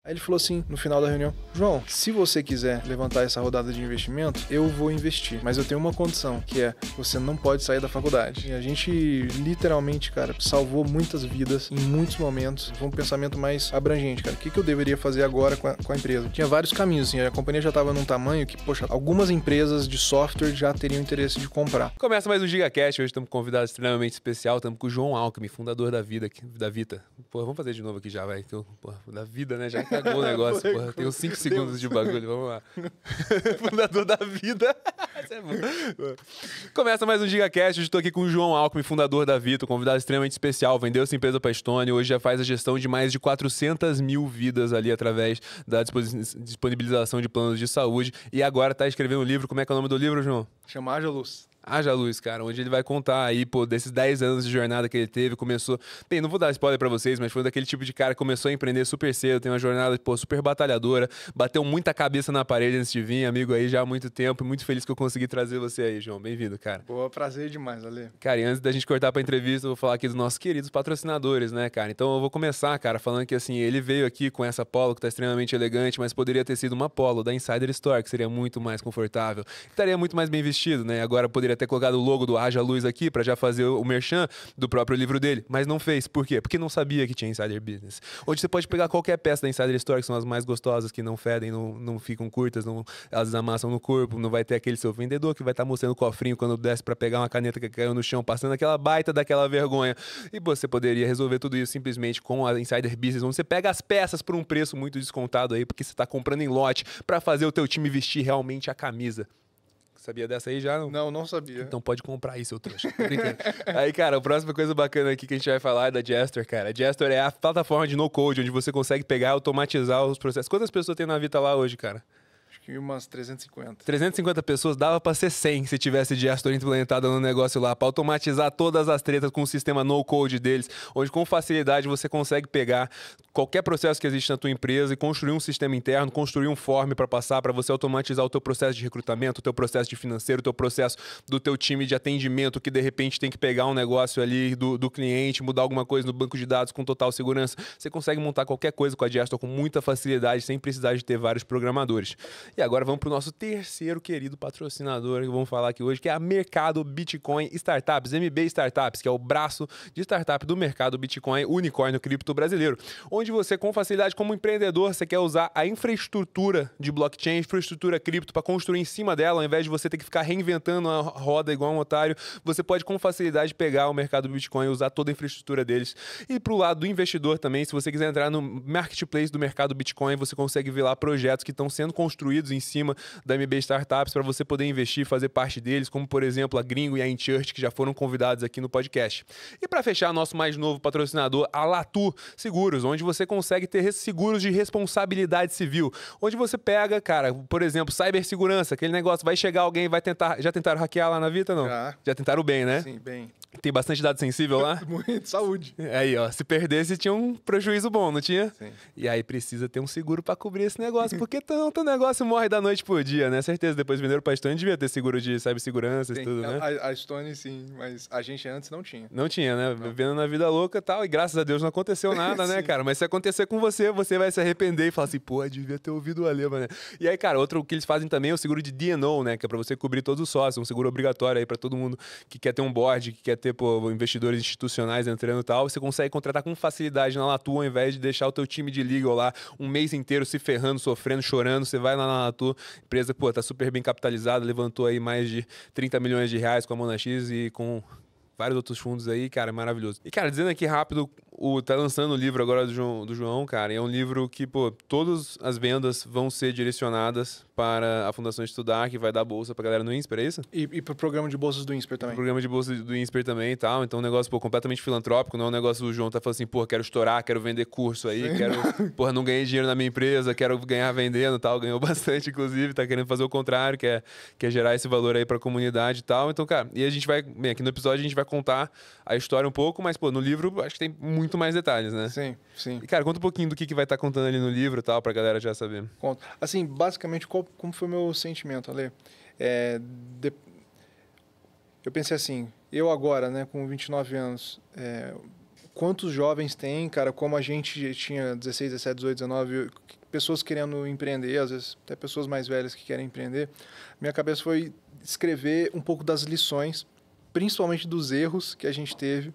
Aí ele falou assim, no final da reunião, João, se você quiser levantar essa rodada de investimento, eu vou investir. Mas eu tenho uma condição, que é, você não pode sair da faculdade. E a gente, literalmente, cara, salvou muitas vidas em muitos momentos. Foi um pensamento mais abrangente, cara. O que eu deveria fazer agora com a empresa? Tinha vários caminhos, assim. A companhia já estava num tamanho que, poxa, algumas empresas de software já teriam interesse de comprar. Começa mais um GigaCast. Hoje estamos com um convidado extremamente especial. Estamos com o João Alckmin, fundador da Vita. Pô, vamos fazer de novo aqui já, vai. Da vida, né? Já cagou o negócio, porra. Tem uns 5 segundos de bagulho, vamos lá. Fundador da Vida. Isso é bom. Começa mais um GigaCast. Hoje estou aqui com o João Alckmin, fundador da Vita, um convidado extremamente especial. Vendeu essa empresa para a Estônia. Hoje já faz a gestão de mais de 400 mil vidas ali através da disponibilização de planos de saúde. E agora está escrevendo um livro. Como é que é o nome do livro, João? Chama Haja Luz. Haja Luz, cara, onde ele vai contar aí, pô, desses 10 anos de jornada que ele teve, começou... Bem, não vou dar spoiler pra vocês, mas foi daquele tipo de cara que começou a empreender super cedo, tem uma jornada, pô, super batalhadora, bateu muita cabeça na parede antes de vir, amigo aí já há muito tempo, e muito feliz que eu consegui trazer você aí, João. Bem-vindo, cara. Boa, prazer demais, Ale. Cara, e antes da gente cortar pra entrevista, eu vou falar aqui dos nossos queridos patrocinadores, né, cara? Então eu vou começar, cara, falando que, assim, ele veio aqui com essa polo que tá extremamente elegante, mas poderia ter sido uma polo da Insider Store, que seria muito mais confortável, estaria muito mais bem vestido, né? Agora poderia ter colocado o logo do Haja Luz aqui pra já fazer o merchan do próprio livro dele, mas não fez. Por quê? Porque não sabia que tinha Insider Business. Onde você pode pegar qualquer peça da Insider Store, que são as mais gostosas, que não fedem, não ficam curtas, elas amassam no corpo, não vai ter aquele seu vendedor que vai estar mostrando o cofrinho quando desce pra pegar uma caneta que caiu no chão, passando aquela baita daquela vergonha. E você poderia resolver tudo isso simplesmente com a Insider Business, onde você pega as peças por um preço muito descontado aí, porque você tá comprando em lote pra fazer o teu time vestir realmente a camisa. Sabia dessa aí já? Não sabia. Então pode comprar aí, seu trouxa. Tô brincando. Aí, cara, a próxima coisa bacana aqui que a gente vai falar é da Gestor, cara. A Gestor é a plataforma de no-code, onde você consegue pegar e automatizar os processos. Quantas pessoas tem na Vita lá hoje, cara? Acho que umas 350. 350 pessoas, dava pra ser 100 se tivesse Gestor implementada no negócio lá, pra automatizar todas as tretas com o sistema no-code deles, onde com facilidade você consegue pegar qualquer processo que existe na tua empresa e construir um sistema interno, construir um form para passar, para você automatizar o teu processo de recrutamento, o teu processo de financeiro, o teu processo do teu time de atendimento, que de repente tem que pegar um negócio ali do cliente, mudar alguma coisa no banco de dados com total segurança. Você consegue montar qualquer coisa com a Gestor com muita facilidade, sem precisar de ter vários programadores. E agora vamos para o nosso terceiro querido patrocinador que vamos falar aqui hoje, que é a Mercado Bitcoin Startups, MB Startups, que é o braço de startup do mercado Bitcoin, unicórnio cripto brasileiro, onde você, com facilidade, como empreendedor, você quer usar a infraestrutura de blockchain, infraestrutura cripto, para construir em cima dela, ao invés de você ter que ficar reinventando a roda igual um otário, você pode, com facilidade, pegar o mercado Bitcoin e usar toda a infraestrutura deles. E pro lado do investidor também, se você quiser entrar no marketplace do mercado Bitcoin, você consegue ver lá projetos que estão sendo construídos em cima da MB Startups para você poder investir e fazer parte deles, como, por exemplo, a Gringo e a InChurch, que já foram convidados aqui no podcast. E para fechar, nosso mais novo patrocinador, a Latu Seguros, onde você consegue ter seguros de responsabilidade civil, onde você pega, cara, por exemplo, cibersegurança, aquele negócio, vai chegar alguém, vai tentar... Já tentaram hackear lá na Vita, não? Já tentaram bem, né? Sim, bem. Tem bastante dado sensível lá? Muito, saúde. Aí, ó, se perdesse, tinha um prejuízo bom, não tinha? Sim. E aí precisa ter um seguro pra cobrir esse negócio, porque tanto negócio morre da noite pro dia, né? Certeza, depois venderam pra Stone, devia ter seguro de cibersegurança e tudo, né? A Stone, sim, mas a gente antes não tinha. Não tinha, né? Não. Vivendo na vida louca e tal, e graças a Deus não aconteceu nada, né, cara? Mas se acontecer com você, você vai se arrepender e falar assim, pô, devia ter ouvido o Alema, né? E aí, cara, outro que eles fazem também é o seguro de D&O, né? Que é pra você cobrir todos os sócios, um seguro obrigatório aí pra todo mundo que quer ter um board, que quer ter, pô, investidores institucionais entrando e tal, você consegue contratar com facilidade na Latu, ao invés de deixar o teu time de legal lá um mês inteiro se ferrando, sofrendo, chorando. Você vai lá na Latu, empresa, pô, tá super bem capitalizada, levantou aí mais de 30 milhões de reais com a Monax e com vários outros fundos aí, cara, é maravilhoso. E, cara, dizendo aqui rápido, tá lançando o livro agora do João, cara, e é um livro que, pô, todas as vendas vão ser direcionadas para a Fundação Estudar, que vai dar bolsa pra galera no INSPER, é isso? E pro programa de bolsas do INSPER também. Pro programa de bolsa do INSPER também e tal, então é um negócio, pô, completamente filantrópico, não é um negócio do João tá falando assim, pô, quero estourar, quero vender curso aí, quero, porra, não ganhei dinheiro na minha empresa, quero ganhar vendendo e tal, ganhou bastante, inclusive, tá querendo fazer o contrário, que é gerar esse valor aí pra comunidade e tal, então, cara, e a gente vai, bem, aqui no episódio a gente vai contar a história um pouco, mas, pô, no livro acho que tem muito mais detalhes, né? Sim, sim. E, cara, conta um pouquinho do que vai estar contando ali no livro e tal, pra galera já saber. Conto. Assim, basicamente, como foi o meu sentimento, Ale? Eu pensei assim, eu agora, né, com 29 anos, quantos jovens tem, cara, como a gente tinha 16, 17, 18, 19, pessoas querendo empreender, às vezes até pessoas mais velhas que querem empreender, minha cabeça foi escrever um pouco das lições, principalmente dos erros que a gente teve,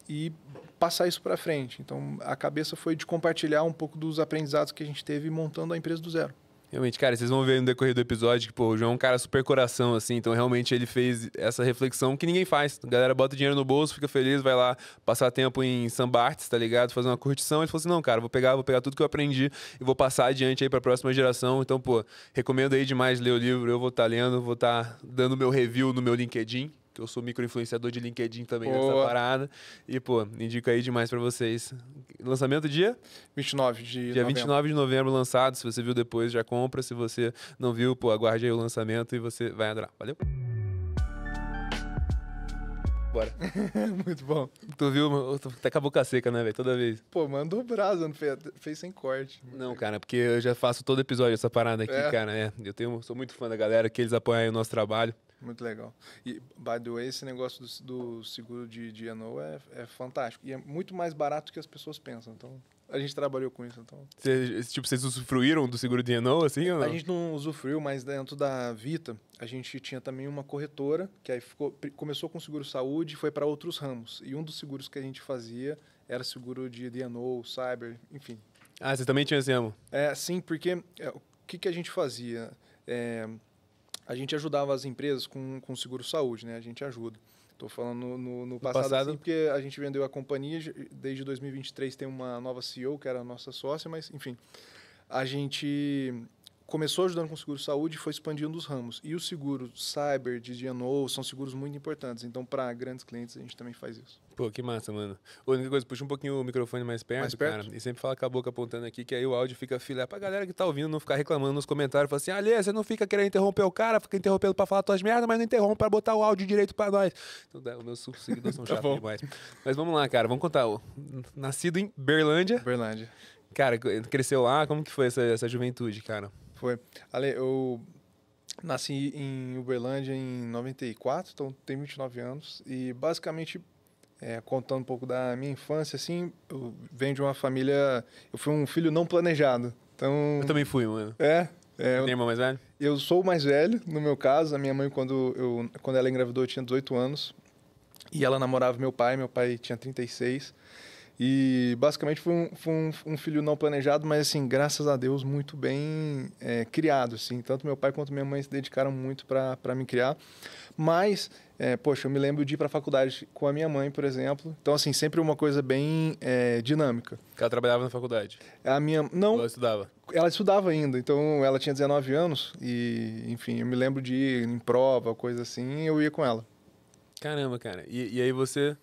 e passar isso para frente. Então, a cabeça foi de compartilhar um pouco dos aprendizados que a gente teve montando a empresa do zero. Realmente, cara, vocês vão ver no decorrer do episódio que, pô, o João é um cara super coração, assim, então realmente ele fez essa reflexão que ninguém faz. A galera bota dinheiro no bolso, fica feliz, vai lá passar tempo em Sambarts, tá ligado? Fazer uma curtição. Ele falou assim, não, cara, vou pegar tudo que eu aprendi e vou passar adiante aí pra próxima geração. Então, pô, recomendo aí demais ler o livro, eu vou estar lendo, vou estar dando meu review no meu LinkedIn, que eu sou micro-influenciador de LinkedIn também nessa parada. E, pô, indico aí demais pra vocês. Lançamento dia? 29 de Dia novembro. 29 de novembro lançado. Se você viu depois, já compra. Se você não viu, pô, aguarde aí o lançamento e você vai adorar. Valeu? Bora. Muito bom. Tu viu? Até com a boca seca, né, velho? Toda vez. Pô, mandou brasa, não fez sem corte. Não, cara, porque eu já faço todo episódio essa parada aqui, cara. Sou muito fã da galera, que eles apoiam aí o nosso trabalho. Muito legal. E, by the way, esse negócio do seguro de D&O é fantástico. E é muito mais barato que as pessoas pensam. Então, a gente trabalhou com isso. Então. Vocês usufruíram do seguro D&O, assim, ou não? A gente não usufruiu, mas dentro da Vita, a gente tinha também uma corretora, que aí começou com seguro saúde e foi para outros ramos. E um dos seguros que a gente fazia era seguro de D&O, cyber, enfim. Ah, vocês também tinham esse ramo? Sim, porque o que a gente fazia? A gente ajudava as empresas com seguro saúde, né? A gente ajuda. Estou falando no passado, assim, porque a gente vendeu a companhia, desde 2023 tem uma nova CEO, que era a nossa sócia, mas, enfim, a gente começou ajudando com seguro saúde e foi expandindo os ramos. E o seguro cyber, de D&O, são seguros muito importantes. Então, para grandes clientes, a gente também faz isso. Pô, que massa, mano. A única coisa, puxa um pouquinho o microfone mais perto, cara. E sempre fala com a boca apontando aqui, que aí o áudio fica filé. Pra galera que tá ouvindo não ficar reclamando nos comentários. Fala assim, Alê, você não fica querendo interromper o cara, fica interrompendo pra falar tuas merdas, mas não interrompe pra botar o áudio direito pra nós. Então, os meus seguidores são chatos demais. Mas vamos lá, cara. Vamos contar. Nascido em Berlândia. Berlândia. Cara, cresceu lá. Como que foi essa juventude, cara? Foi. Ale, eu nasci em Uberlândia em 94, então tenho 29 anos. E basicamente, contando um pouco da minha infância, assim, eu venho de uma família... Eu fui um filho não planejado. Então, eu também fui, mano. Tem irmão mais velho? Eu sou o mais velho, no meu caso. A minha mãe, quando ela engravidou, eu tinha 18 anos. E ela namorava meu pai tinha 36. E basicamente foi um filho não planejado, mas assim, graças a Deus, muito bem criado, assim. Tanto meu pai quanto minha mãe se dedicaram muito para me criar. Mas, poxa, eu me lembro de ir para a faculdade com a minha mãe, por exemplo. Então, assim, sempre uma coisa bem dinâmica. Ela trabalhava na faculdade? Não. Ela estudava? Ela estudava ainda, então ela tinha 19 anos e, enfim, eu me lembro de ir em prova, coisa assim, e eu ia com ela. Caramba, cara. E aí você...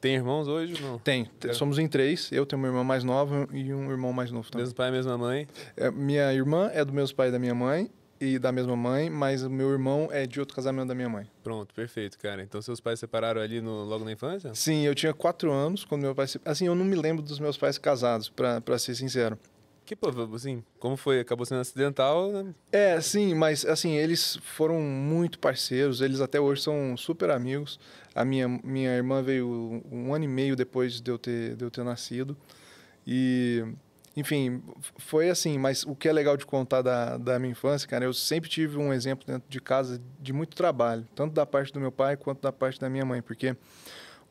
Tem irmãos hoje ou não? Tem. Somos em 3. Eu tenho uma irmã mais nova e um irmão mais novo também. Mesmo pai, mesma mãe? Minha irmã é do mesmo pai da minha mãe e da mesma mãe, mas o meu irmão é de outro casamento da minha mãe. Pronto, perfeito, cara. Então seus pais se separaram ali logo na infância? Sim, eu tinha 4 anos quando meu pai se... Assim, eu não me lembro dos meus pais casados, pra ser sincero. Que, pô, assim, como foi? Acabou sendo acidental, né? Sim, mas, assim, eles foram muito parceiros, eles até hoje são super amigos. A minha irmã veio 1 ano e meio depois de eu ter nascido. E, enfim, foi assim, mas o que é legal de contar da minha infância, cara, eu sempre tive um exemplo dentro de casa de muito trabalho, tanto da parte do meu pai quanto da parte da minha mãe, porque...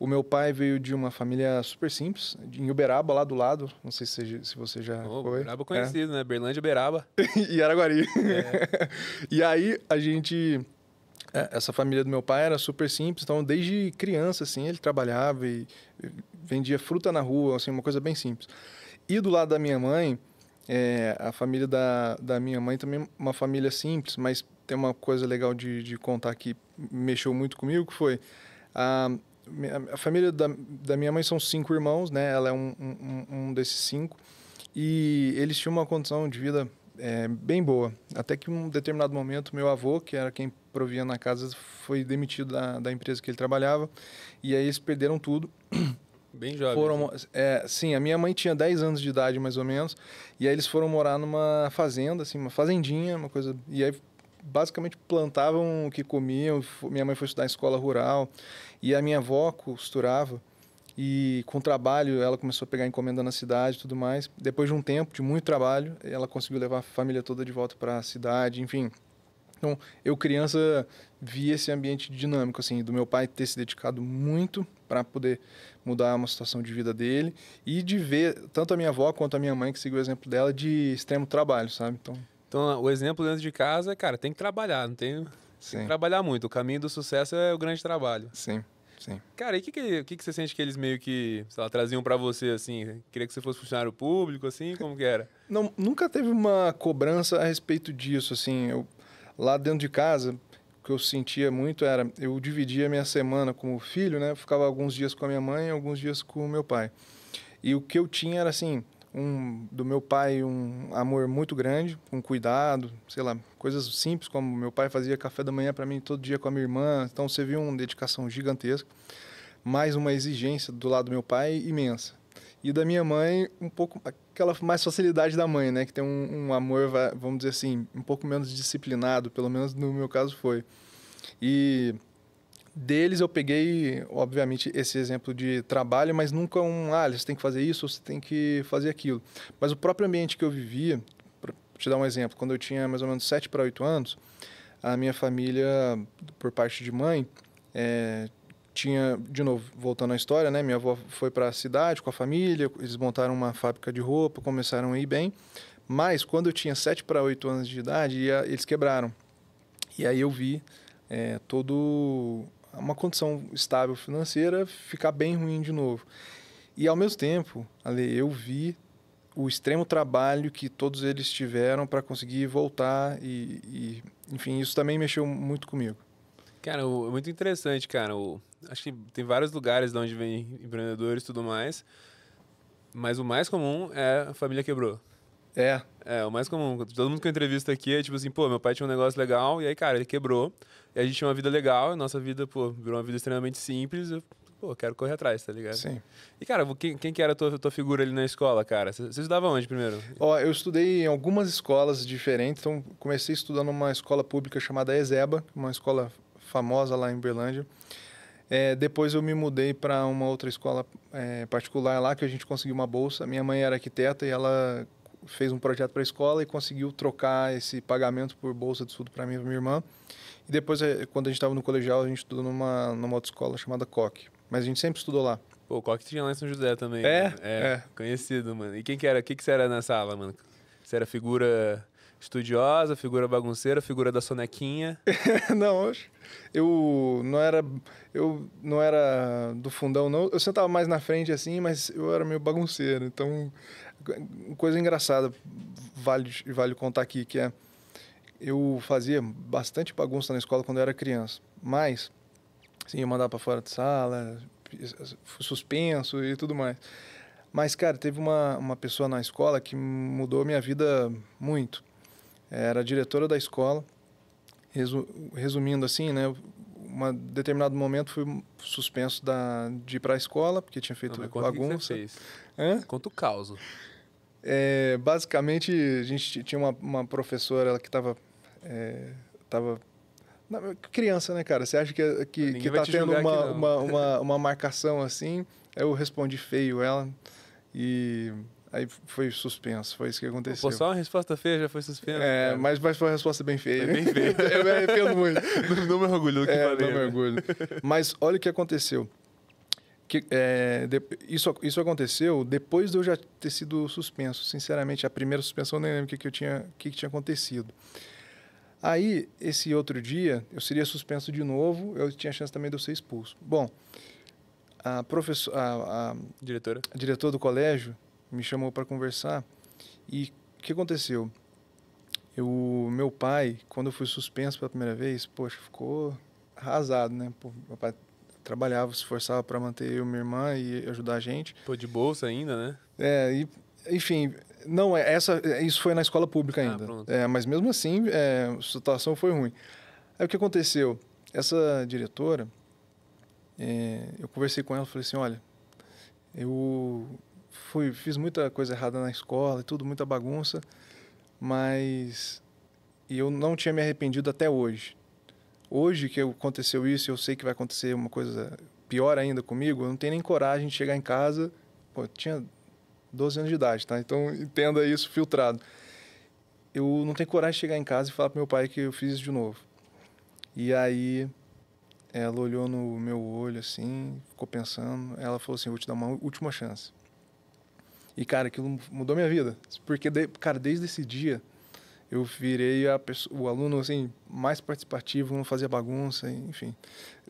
O meu pai veio de uma família super simples, em Uberaba, lá do lado. Não sei se você já foi. Uberaba conhecido, né? Berlândia, Uberaba. E Araguari. E aí, essa família do meu pai era super simples. Então, desde criança, assim, ele trabalhava e vendia fruta na rua, assim, uma coisa bem simples. E do lado da minha mãe, a família da minha mãe também é uma família simples, mas tem uma coisa legal de contar que mexeu muito comigo, que foi... A família da minha mãe são 5 irmãos, né? Ela é um desses 5. E eles tinham uma condição de vida bem boa. Até que em um determinado momento, meu avô, que era quem provia na casa, foi demitido da empresa que ele trabalhava. E aí eles perderam tudo. Bem jovem. Sim, a minha mãe tinha 10 anos de idade, mais ou menos. E aí eles foram morar numa fazenda, assim, uma fazendinha, uma coisa... E aí... basicamente plantavam o que comiam. Minha mãe foi estudar em escola rural e a minha avó costurava E com o trabalho, ela começou a pegar encomenda na cidade e tudo mais. Depois de um tempo, de muito trabalho, ela conseguiu levar a família toda de volta para a cidade, enfim. Então, eu criança vi esse ambiente dinâmico, assim, do meu pai ter se dedicado muito para poder mudar uma situação de vida dele e de ver tanto a minha avó quanto a minha mãe, que seguiu o exemplo dela, de extremo trabalho, sabe? Então, o exemplo dentro de casa é, cara, tem que trabalhar, não tem, tem que Sim, trabalhar muito. O caminho do sucesso é o grande trabalho. sim, sim. Cara, e o que você sente que eles meio que, sei lá, traziam pra você, assim? Queria que você fosse funcionário público, assim? Como que era? Não, nunca teve uma cobrança a respeito disso, assim. Lá dentro de casa, o que eu sentia muito era, eu dividia a minha semana como filho, né? Eu ficava alguns dias com a minha mãe, alguns dias com o meu pai. E o que eu tinha era, assim, do meu pai um amor muito grande, um cuidado, sei lá, coisas simples, como meu pai fazia café da manhã para mim todo dia com a minha irmã. Então você viu uma dedicação gigantesca, mais uma exigência do lado do meu pai imensa. E da minha mãe, um pouco aquela mais facilidade da mãe, né? Que tem um amor, vamos dizer assim, um pouco menos disciplinado, pelo menos no meu caso foi. E deles eu peguei, obviamente, esse exemplo de trabalho, mas nunca você tem que fazer isso, ou você tem que fazer aquilo. Mas o próprio ambiente que eu vivia, para te dar um exemplo, quando eu tinha mais ou menos 7 para 8 anos, a minha família, por parte de mãe, tinha, de novo, voltando à história, né? Minha avó foi para a cidade com a família, eles montaram uma fábrica de roupa, começaram a ir bem. Mas quando eu tinha 7 para 8 anos de idade, eles quebraram. E aí eu vi todo uma condição estável financeira ficar bem ruim de novo. E ao mesmo tempo, Ale, eu vi o extremo trabalho que todos eles tiveram para conseguir voltar enfim, isso também mexeu muito comigo. Cara, é muito interessante, cara. Acho que tem vários lugares de onde vem empreendedores e tudo mais, mas o mais comum é a família quebrou. É, É, o mais comum. Todo mundo que eu entrevisto aqui é tipo assim, pô, meu pai tinha um negócio legal, e aí, cara, ele quebrou, e a gente tinha uma vida legal, e nossa vida, pô, virou uma vida extremamente simples, pô, quero correr atrás, tá ligado? sim. E, cara, quem que era a tua figura ali na escola, cara? Você estudava onde primeiro? Ó, eu estudei em algumas escolas diferentes, então comecei estudando numa escola pública chamada ESEBA, uma escola famosa lá em Uberlândia. Depois eu me mudei para uma outra escola particular lá, que a gente conseguiu uma bolsa. Minha mãe era arquiteta e ela fez um projeto para a escola e conseguiu trocar esse pagamento por bolsa de estudo para mim e para minha irmã. E depois, quando a gente estava no colegial, a gente estudou numa outra escola chamada Coque. Mas a gente sempre estudou lá. Pô, o Coque tinha lá em São José também. É? É, conhecido, mano. E quem que era? O que que você era nessa sala, mano? Você era figura estudiosa, figura bagunceira, figura da sonequinha? Não, eu não era do fundão, não. Eu sentava mais na frente assim, mas eu era meio bagunceiro. Então, coisa engraçada, vale contar aqui, que eu fazia bastante bagunça na escola quando eu era criança. Mas, sim, eu mandava para fora de sala, fui suspenso e tudo mais. Mas, cara, teve uma pessoa na escola que mudou a minha vida muito. Era a diretora da escola. Resumindo assim, né? Um determinado momento fui suspenso de ir para a escola, porque tinha feito Não, mas conta o que que bagunça. você fez. Hã? Conta o caos. Basicamente, a gente tinha uma professora ela que estava... criança, né, cara? Você acha que Ninguém vai tá te tendo julgar aqui, não. uma marcação assim? Eu respondi feio ela e aí foi suspenso. Foi isso que aconteceu. Pô, só uma resposta feia já foi suspenso. Cara. Mas foi uma resposta bem feia. Foi bem feia. Eu me arrependo muito. Não me orgulho do que falei. Não me né? orgulho. Mas olha o que aconteceu. Isso aconteceu depois de eu já ter sido suspenso. Sinceramente, a primeira suspensão eu nem lembro o que tinha acontecido. Aí, esse outro dia, eu seria suspenso de novo, eu tinha chance também de eu ser expulso. Bom, a diretora do colégio me chamou para conversar e o que aconteceu? Meu pai, quando eu fui suspenso pela primeira vez, poxa, ficou arrasado, né? Pô, meu pai trabalhava, se esforçava para manter eu e minha irmã e ajudar a gente. Pô, de bolsa ainda, né? Enfim, não, isso foi na escola pública ainda. Pronto. Mas mesmo assim, a situação foi ruim. Aí o que aconteceu? Essa diretora, eu conversei com ela e falei assim, olha, eu fiz muita coisa errada na escola e tudo, muita bagunça, mas eu não tinha me arrependido até hoje. Hoje que aconteceu isso, eu sei que vai acontecer uma coisa pior ainda comigo, eu não tenho nem coragem de chegar em casa. Pô, eu tinha 12 anos de idade, tá? Então, entenda isso filtrado. Eu não tenho coragem de chegar em casa e falar pro meu pai que eu fiz isso de novo. E aí, ela olhou no meu olho, assim, ficou pensando. Ela falou assim, vou te dar uma última chance. E, cara, aquilo mudou minha vida. Porque, cara, desde esse dia, eu virei o aluno, assim, mais participativo, não fazia bagunça, enfim.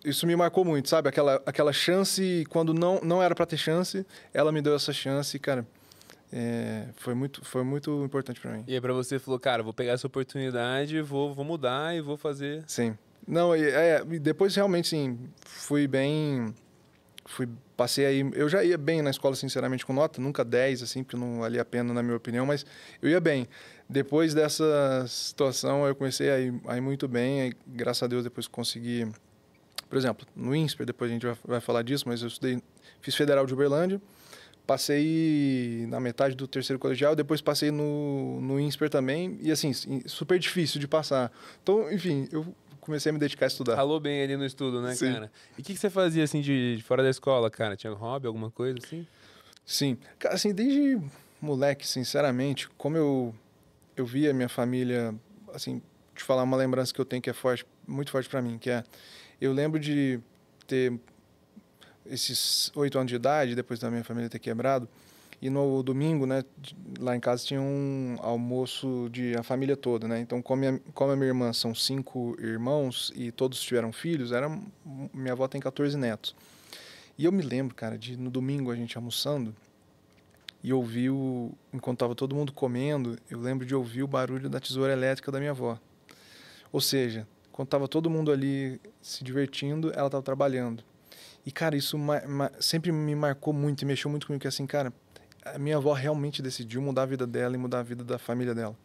Isso me marcou muito, sabe? Aquela chance, quando não era para ter chance, ela me deu essa chance e, cara... foi muito importante para mim. E aí pra você falou, cara, vou pegar essa oportunidade, vou mudar e vou fazer... Sim. Não, e depois realmente, sim, passei aí, eu já ia bem na escola, sinceramente, com nota, nunca 10, assim, porque não valia a pena, na minha opinião, mas eu ia bem. Depois dessa situação, eu comecei a ir muito bem, aí, graças a Deus, depois consegui, por exemplo, no INSPER, depois a gente vai falar disso, mas eu fiz Federal de Uberlândia, passei na metade do terceiro colegial, depois passei no INSPER também, e assim, super difícil de passar. Então, enfim, eu comecei a me dedicar a estudar. Falou bem ali no estudo, né, Sim. cara? E o que você fazia, assim, de fora da escola, cara? Tinha hobby, alguma coisa, assim? Sim. Cara, assim, desde moleque, sinceramente, como eu via minha família, assim, te falar uma lembrança que eu tenho que é forte, muito forte para mim, que é, eu lembro de ter esses 8 anos de idade, depois da minha família ter quebrado, e no domingo, né, lá em casa tinha um almoço de a família toda, né? Então, como a minha irmã são 5 irmãos e todos tiveram filhos, minha avó tem 14 netos. E eu me lembro, cara, no domingo a gente almoçando e ouvir enquanto tava todo mundo comendo, eu lembro de ouvir o barulho da tesoura elétrica da minha avó. Ou seja, quando tava todo mundo ali se divertindo, ela tava trabalhando. E, cara, isso sempre me marcou muito e mexeu muito comigo, que assim, cara, a minha avó realmente decidiu mudar a vida dela e mudar a vida da família dela.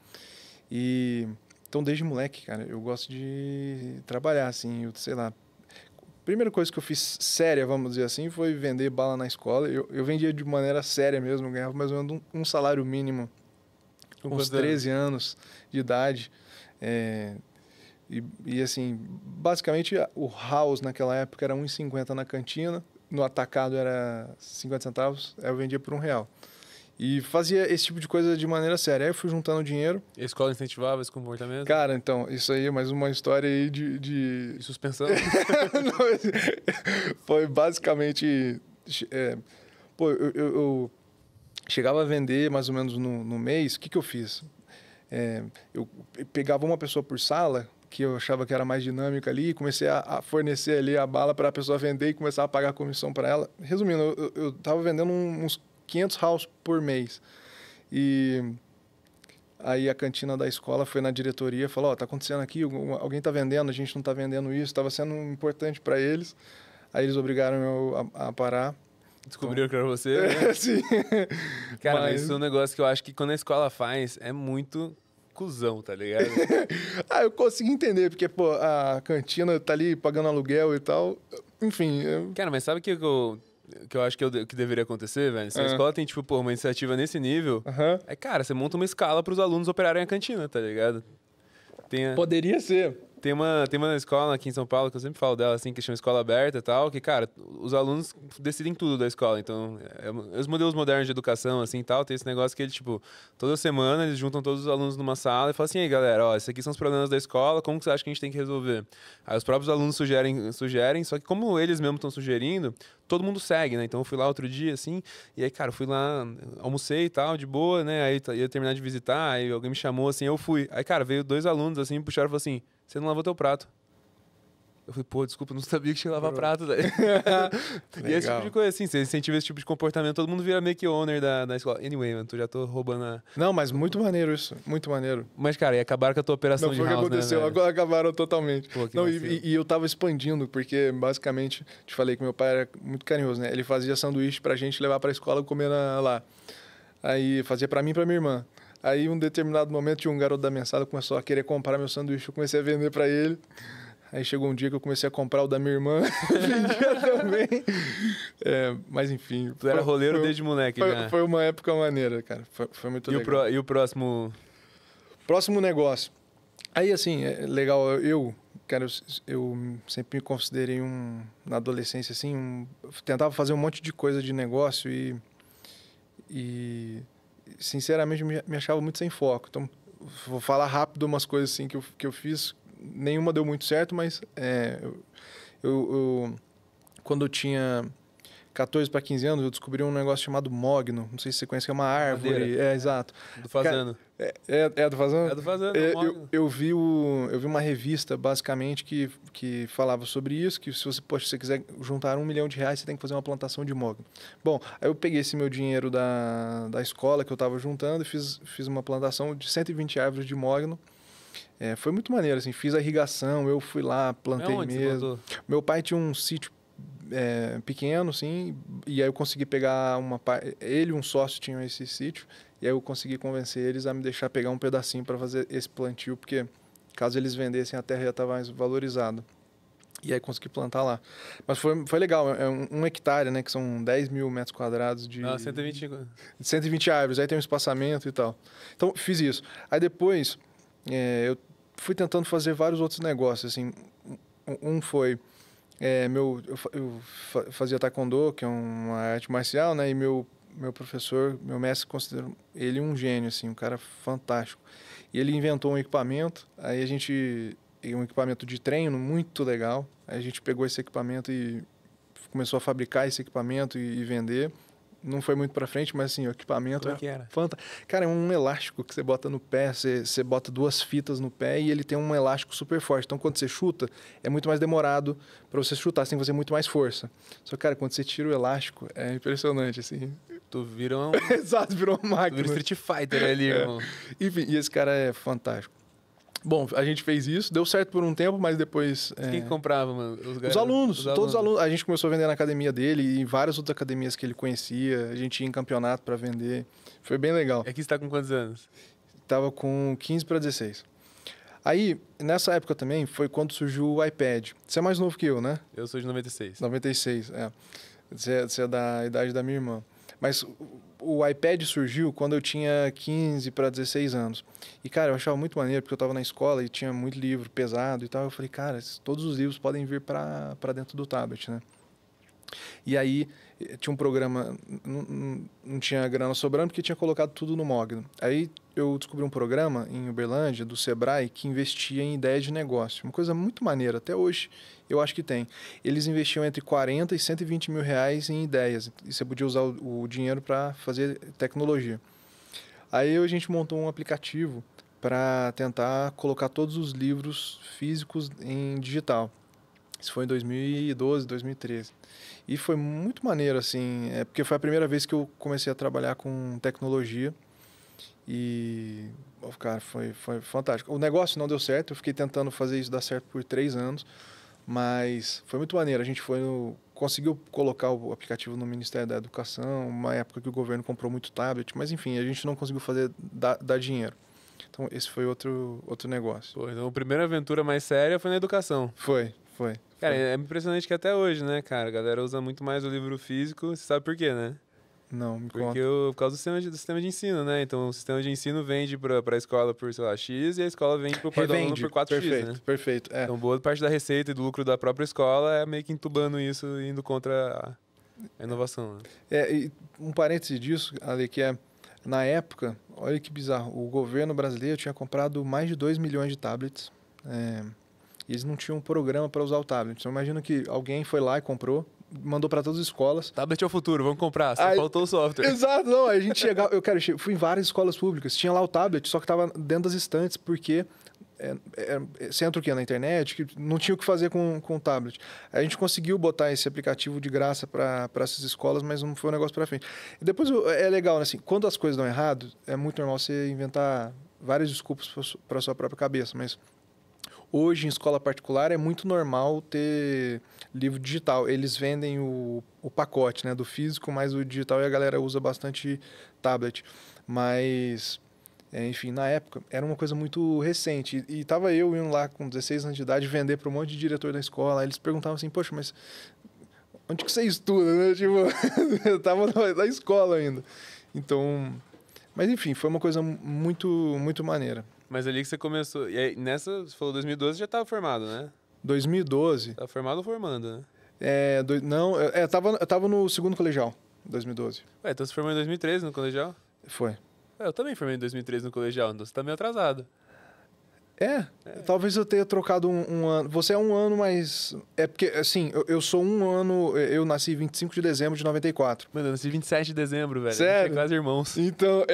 E, então, desde moleque, cara, eu gosto de trabalhar, assim, sei lá. A primeira coisa que eu fiz séria, vamos dizer assim, foi vender bala na escola. Eu vendia de maneira séria mesmo, ganhava mais ou menos um salário mínimo, com uns 13 anos de idade. E assim, basicamente o house naquela época era R$1,50 na cantina, no atacado era 50 centavos, aí eu vendia por R$1. E fazia esse tipo de coisa de maneira séria. Aí eu fui juntando dinheiro. E a escola incentivava esse comportamento? Cara, então, isso aí é mais uma história aí de suspensão? Foi basicamente... eu chegava a vender mais ou menos no mês. O que eu fiz? Eu pegava uma pessoa por sala, que eu achava que era mais dinâmica ali, e comecei a fornecer ali a bala para a pessoa vender e começar a pagar a comissão para ela. Resumindo, eu tava vendendo uns 500 house por mês. E aí a cantina da escola foi na diretoria e falou, tá acontecendo aqui, alguém tá vendendo, a gente não tá vendendo isso, estava sendo importante para eles. Aí eles obrigaram eu a parar. Descobriram que era você, né? Sim. Cara, mas isso é um negócio que eu acho que quando a escola faz, é muito cuzão, tá ligado? Eu consegui entender, porque, pô, a cantina tá ali pagando aluguel e tal. Enfim. Cara, mas sabe o que eu acho que deveria acontecer, velho? Se a escola tem, tipo, pô, uma iniciativa nesse nível, cara, você monta uma escala pros alunos operarem a cantina, tá ligado? Poderia ser. Tem uma escola aqui em São Paulo, que eu sempre falo dela, assim, que chama Escola Aberta e tal, que, cara, os alunos decidem tudo da escola. Então, os modelos modernos de educação, assim, e tal, tem esse negócio que eles, tipo, toda semana eles juntam todos os alunos numa sala e falam assim, aí, galera, ó, esses aqui são os problemas da escola, como que você acha que a gente tem que resolver? Aí os próprios alunos sugerem, só que como eles mesmos estão sugerindo, todo mundo segue, né? Então eu fui lá outro dia, assim, e aí, cara, eu fui lá, almocei e tal, de boa, né? Aí ia terminar de visitar, aí alguém me chamou, assim, eu fui. Aí, cara, veio 2 alunos, assim, me puxaram e falaram assim, você não lavou teu prato. Eu falei, pô, desculpa, não sabia que tinha que lavar prato, velho. E esse tipo de coisa, assim, você incentiva esse tipo de comportamento, todo mundo vira meio que owner da escola. Anyway, mano, já tô roubando a... Não, mas muito maneiro isso, muito maneiro. Mas, cara, e acabaram com a tua operação de house, né? Não foi o que aconteceu, agora acabaram totalmente. Pô, não, e eu tava expandindo, porque basicamente, te falei que meu pai era muito carinhoso, né? Ele fazia sanduíche pra gente levar pra escola e comer lá. Aí fazia pra mim e pra minha irmã. Aí, em um determinado momento, tinha um garoto da minha sala que começou a querer comprar meu sanduíche. Eu comecei a vender pra ele. Aí chegou um dia que eu comecei a comprar o da minha irmã. Vendia também. Mas, enfim. Tu era roleiro desde moleque, né? Foi uma época maneira, cara. Foi muito legal. E o próximo? Próximo negócio. Aí, assim, é legal. Eu Cara, eu sempre me considerei na adolescência, assim, tentava fazer um monte de coisa de negócio e sinceramente, me achava muito sem foco. Então, vou falar rápido umas coisas assim que eu fiz. Nenhuma deu muito certo, mas quando eu tinha 14 para 15 anos, eu descobri um negócio chamado mogno. Não sei se você conhece, que é uma árvore. Madeira. Exato. Do fazano. É do fazano? É do fazano, eu vi uma revista, basicamente, que falava sobre isso, que se você quiser juntar R$1 milhão, você tem que fazer uma plantação de mogno. Bom, aí eu peguei esse meu dinheiro da escola que eu estava juntando e fiz uma plantação de 120 árvores de mogno. Foi muito maneiro, assim, fiz a irrigação, eu fui lá, plantei mesmo. Meu pai tinha um sítio pequeno, assim, e aí eu consegui pegar ele e um sócio tinham esse sítio, e aí eu consegui convencer eles a me deixar pegar um pedacinho para fazer esse plantio, porque caso eles vendessem, a terra ia estar mais valorizada. E aí consegui plantar lá. Mas foi legal, é 1 hectare, né, que são 10 mil metros quadrados de 120 árvores, aí tem um espaçamento e tal. Então, fiz isso. Aí depois, eu fui tentando fazer vários outros negócios, assim, foi... eu fazia taekwondo, que é uma arte marcial, né? E meu professor, meu mestre, considera ele um gênio, assim, um cara fantástico. E ele inventou um equipamento, um equipamento de treino muito legal. Aí a gente pegou esse equipamento e começou a fabricar esse equipamento e vender. Não foi muito pra frente, mas assim, o equipamento era fantástico. Cara, é um elástico que você bota no pé, você bota 2 fitas no pé e ele tem um elástico super forte. Então, quando você chuta, é muito mais demorado para você chutar, você tem que fazer muito mais força. Só que, cara, quando você tira o elástico, é impressionante, assim. Tu vira um... Exato, virou uma máquina. Tu vira Street Fighter ali, irmão. Enfim, e esse cara é fantástico. Bom, a gente fez isso, deu certo por um tempo, mas depois... Quem que comprava, mano? Os alunos, todos os alunos. A gente começou a vender na academia dele e em várias outras academias que ele conhecia. A gente ia em campeonato para vender. Foi bem legal. E aqui você tá com quantos anos? Tava com 15 para 16. Aí, nessa época também, foi quando surgiu o iPad. Você é mais novo que eu, né? Eu sou de 96. 96, é. Você é da idade da minha irmã. Mas o iPad surgiu quando eu tinha 15 para 16 anos. E, cara, eu achava muito maneiro, porque eu estava na escola e tinha muito livro pesado e tal. Eu falei, cara, todos os livros podem vir para dentro do tablet, né? E aí, tinha um programa, não tinha grana sobrando, porque tinha colocado tudo no Mogno. Aí, eu descobri um programa em Uberlândia, do Sebrae, que investia em ideias de negócio. Uma coisa muito maneira, até hoje eu acho que tem. Eles investiam entre 40 e 120 mil reais em ideias. E você podia usar o dinheiro para fazer tecnologia. Aí a gente montou um aplicativo para tentar colocar todos os livros físicos em digital. Isso foi em 2012, 2013. E foi muito maneiro, assim, porque foi a primeira vez que eu comecei a trabalhar com tecnologia. E, cara, foi fantástico. O negócio não deu certo, eu fiquei tentando fazer isso dar certo por 3 anos, mas foi muito maneiro. A gente conseguiu colocar o aplicativo no Ministério da Educação, uma época que o governo comprou muito tablet, mas enfim, a gente não conseguiu fazer dar dinheiro. Então, esse foi outro negócio. Pô, então a primeira aventura mais séria foi na educação. Foi. Cara, é impressionante que até hoje, né, cara, a galera usa muito mais o livro físico, você sabe por quê, né? Não, me conta. Porque por causa do sistema de ensino, né? Então, o sistema de ensino vende para a escola por, sei lá, X e a escola vende para o pai do aluno por 4X, né? Perfeito. Então, boa parte da receita e do lucro da própria escola é meio que entubando isso e indo contra a inovação, né? E um parêntese disso, Ale, que na época, olha que bizarro, o governo brasileiro tinha comprado mais de 2 milhões de tablets, e eles não tinham um programa para usar o tablet. Então, imagina que alguém foi lá e comprou, mandou para todas as escolas. Tablet é o futuro, vamos comprar, só faltou o software. Exato, não, a gente chegava, fui em várias escolas públicas, tinha lá o tablet, só que estava dentro das estantes, porque você entra o quê? Na internet, que não tinha o que fazer com o tablet. A gente conseguiu botar esse aplicativo de graça para essas escolas, mas não foi um negócio para frente. E depois é legal, né, assim, quando as coisas dão errado, é muito normal você inventar várias desculpas para sua própria cabeça, mas hoje, em escola particular, é muito normal ter livro digital. Eles vendem o pacote, né, do físico, mas o digital, e a galera usa bastante tablet. Mas, enfim, na época, era uma coisa muito recente. E estava eu indo lá com 16 anos de idade vender para um monte de diretor da escola. Aí eles perguntavam assim, poxa, mas onde que você estuda, né? Tipo, eu estava na escola ainda. Então, mas enfim, foi uma coisa muito, muito maneira. Mas ali que você começou. E aí, nessa, você falou 2012, já estava formado, né? 2012. Tava formado ou formando, né? Não, eu tava no segundo colegial, 2012. Ué, então você formou em 2013 no colegial? Foi. Ué, eu também formei em 2013 no colegial, então você tá meio atrasado. Talvez eu tenha trocado um ano. Você é um ano, mas. É porque, assim, eu sou um ano. Eu nasci 25 de dezembro de 94. Mano, eu nasci 27 de dezembro, velho. Sério? A gente é quase irmãos. Então,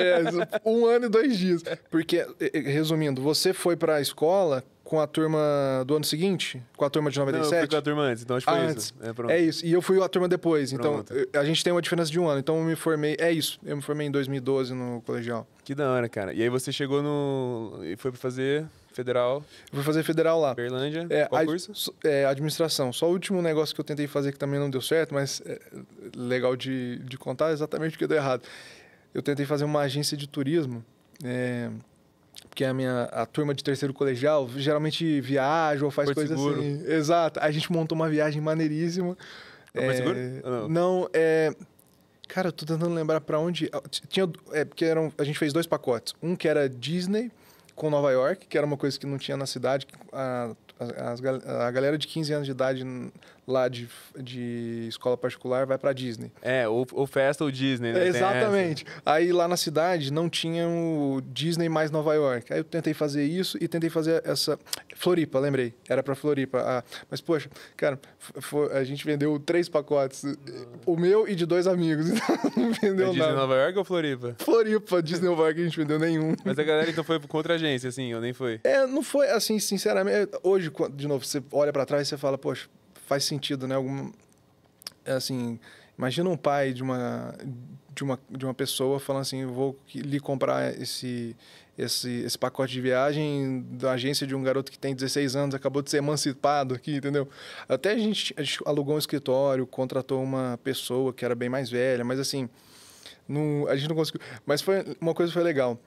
um ano e 2 dias. Porque, resumindo, você foi pra escola com a turma do ano seguinte? Com a turma de Não, eu 97? fui com a turma antes, então acho que foi Antes. isso. Pronto. É isso. E eu fui a turma depois. Então, Pronto. a gente tem uma diferença de um ano. Então, eu me formei. É isso. Eu me formei em 2012 no colegial. Que da hora, cara. E aí você chegou no... E foi pra fazer federal, Eu fui fazer federal lá. Berlândia. Qual curso? Administração. Só o último negócio que eu tentei fazer que também não deu certo, mas legal de contar exatamente o que deu errado. Eu tentei fazer uma agência de turismo, porque a turma de terceiro colegial geralmente viaja ou faz Porto coisa Seguro. assim. Exato. A gente montou uma viagem maneiríssima. Porto Seguro? Ou não? Não, cara, eu tô tentando lembrar pra onde... Porque a gente fez 2 pacotes. Um que era Disney com Nova York, que era uma coisa que não tinha na cidade. A galera de 15 anos de idade lá de escola particular vai pra Disney. Ou festa ou Disney, né? Tem Exatamente. Aí lá na cidade não tinha o Disney mais Nova York. Aí eu tentei fazer isso e tentei fazer essa... Floripa, lembrei. Era pra Floripa. Mas, poxa, cara, a gente vendeu 3 pacotes. O meu e de 2 amigos. Então não vendeu Disney nada. Nova York ou Floripa? Floripa, Disney Nova York, a gente vendeu nenhum. Mas a galera então foi contra a agência, assim, ou nem foi? Não foi assim, sinceramente. Hoje, de novo, você olha pra trás e você fala, poxa, faz sentido, né? Assim, imagina um pai de uma pessoa falando assim, eu vou lhe comprar esse pacote de viagem da agência de um garoto que tem 16 anos, acabou de ser emancipado aqui, entendeu? Até a gente alugou um escritório, contratou uma pessoa que era bem mais velha, mas assim, a gente não conseguiu. Mas uma coisa foi legal.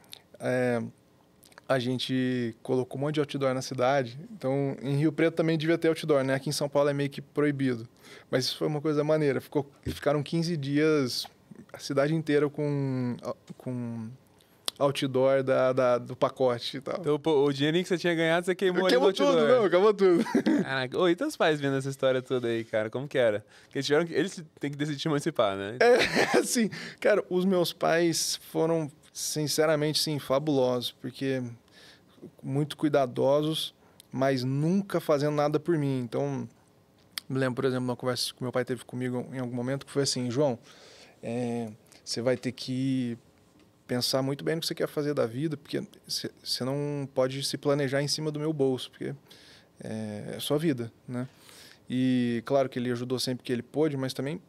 A gente colocou um monte de outdoor na cidade. Então, em Rio Preto também devia ter outdoor, né? Aqui em São Paulo é meio que proibido. Mas isso foi uma coisa maneira. Ficaram 15 dias, a cidade inteira com outdoor do pacote e tal. Então, o dinheirinho que você tinha ganhado, você queimou ali no Acabou outdoor. tudo, não, acabou tudo. Caraca. E teus pais vendo essa história toda aí, cara? Como que era? Porque eles têm que decidir emancipar, né? Assim, cara, os meus pais foram... Sinceramente, sim, fabulosos, porque muito cuidadosos, mas nunca fazendo nada por mim. Então, me lembro, por exemplo, de uma conversa que meu pai teve comigo em algum momento, que foi assim, João, você vai ter que pensar muito bem no que você quer fazer da vida, porque você não pode se planejar em cima do meu bolso, porque é sua vida, né? E, claro que ele ajudou sempre que ele pôde, mas também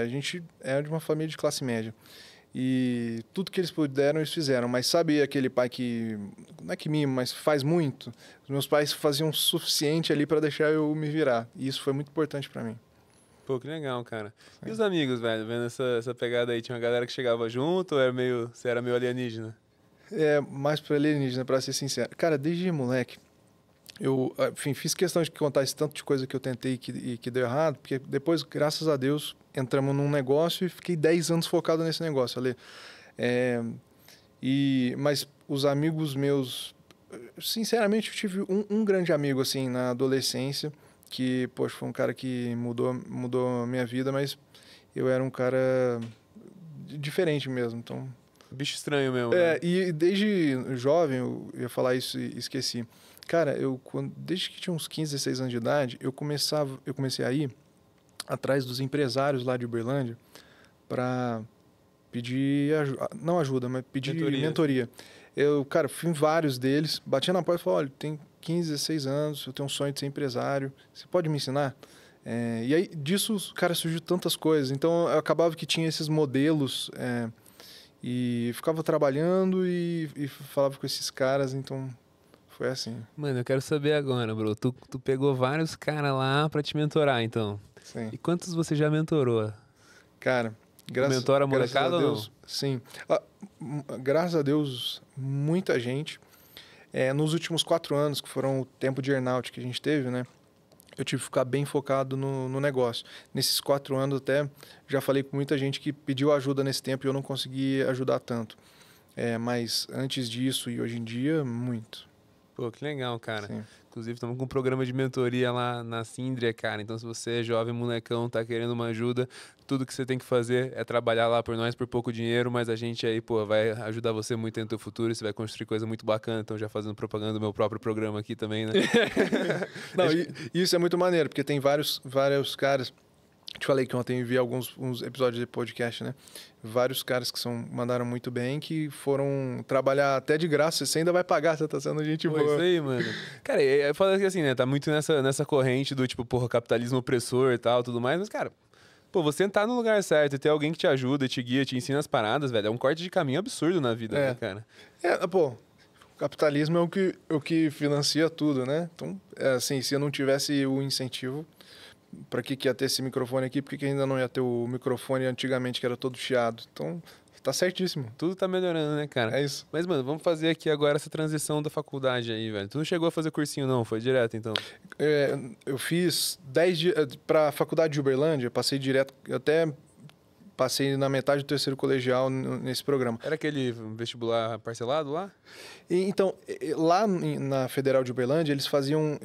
a gente é de uma família de classe média. E tudo que eles puderam, eles fizeram. Mas sabe aquele pai que, não é que mima, mas faz muito? Os meus pais faziam o suficiente ali para deixar eu me virar. E isso foi muito importante para mim. Pô, que legal, cara. E os amigos, velho, vendo essa pegada aí? Tinha uma galera que chegava junto ou você era meio alienígena? Mais para alienígena, para ser sincero. Cara, desde moleque, eu, enfim, fiz questão de contar esse tanto de coisa que eu tentei e que deu errado, porque depois, graças a Deus, entramos num negócio e fiquei 10 anos focado nesse negócio, Ale. Mas os amigos meus... Sinceramente, eu tive um grande amigo, assim, na adolescência, que, poxa, foi um cara que mudou a minha vida, mas eu era um cara diferente mesmo, então... Bicho estranho mesmo, né? E desde jovem, eu ia falar isso e esqueci. Cara, desde que tinha uns 15, 16 anos de idade, eu comecei a ir atrás dos empresários lá de Uberlândia para pedir não ajuda, mas pedir mentoria. Eu, cara, fui em vários deles, batia na porta e falei, olha, tem 15, 16 anos, eu tenho um sonho de ser empresário, você pode me ensinar? E aí, disso, cara, surgiu tantas coisas. Então, eu acabava que tinha esses modelos e ficava trabalhando e falava com esses caras, então... Foi assim. Mano, eu quero saber agora, bro. Tu pegou vários caras lá pra te mentorar, então. Sim. E quantos você já mentorou? Cara, mentora a molecada ou não? Sim. Graças a Deus, muita gente. Nos últimos 4 anos, que foram o tempo de earnout que a gente teve, né? Eu tive que ficar bem focado no negócio. Nesses 4 anos até, já falei com muita gente que pediu ajuda nesse tempo e eu não consegui ajudar tanto. Mas antes disso e hoje em dia, muito. Pô, que legal, cara. Sim. Inclusive, estamos com um programa de mentoria lá na Síndria, cara. Então, se você é jovem, molecão, tá querendo uma ajuda, tudo que você tem que fazer é trabalhar lá por nós por pouco dinheiro, mas a gente aí, pô, vai ajudar você muito no teu futuro, você vai construir coisa muito bacana. Então, já fazendo propaganda do meu próprio programa aqui também, né? Não, e isso é muito maneiro, porque tem vários caras. Te falei que ontem vi uns episódios de podcast, né? Vários caras que mandaram muito bem, que foram trabalhar até de graça. Você ainda vai pagar, você tá sendo gente boa. Isso aí, mano. Cara, eu falo que assim, né? Tá muito nessa corrente do tipo, porra, capitalismo opressor e tal, tudo mais, mas, cara, pô, você tá no lugar certo e ter alguém que te ajuda, te guia, te ensina as paradas, velho, é um corte de caminho absurdo na vida, né, cara? Pô, o capitalismo é o que financia tudo, né? Então, assim, se eu não tivesse o incentivo, para que ia ter esse microfone aqui? Por que ainda não ia ter o microfone antigamente, que era todo chiado? Então, tá certíssimo. Tudo tá melhorando, né, cara? É isso. Mas, mano, vamos fazer aqui agora essa transição da faculdade aí, velho. Tu não chegou a fazer cursinho, não? Foi direto, então? Eu fiz 10 dias... Para a faculdade de Uberlândia, passei direto... Até passei na metade do terceiro colegial nesse programa. Era aquele vestibular parcelado lá? Então, lá na Federal de Uberlândia, eles faziam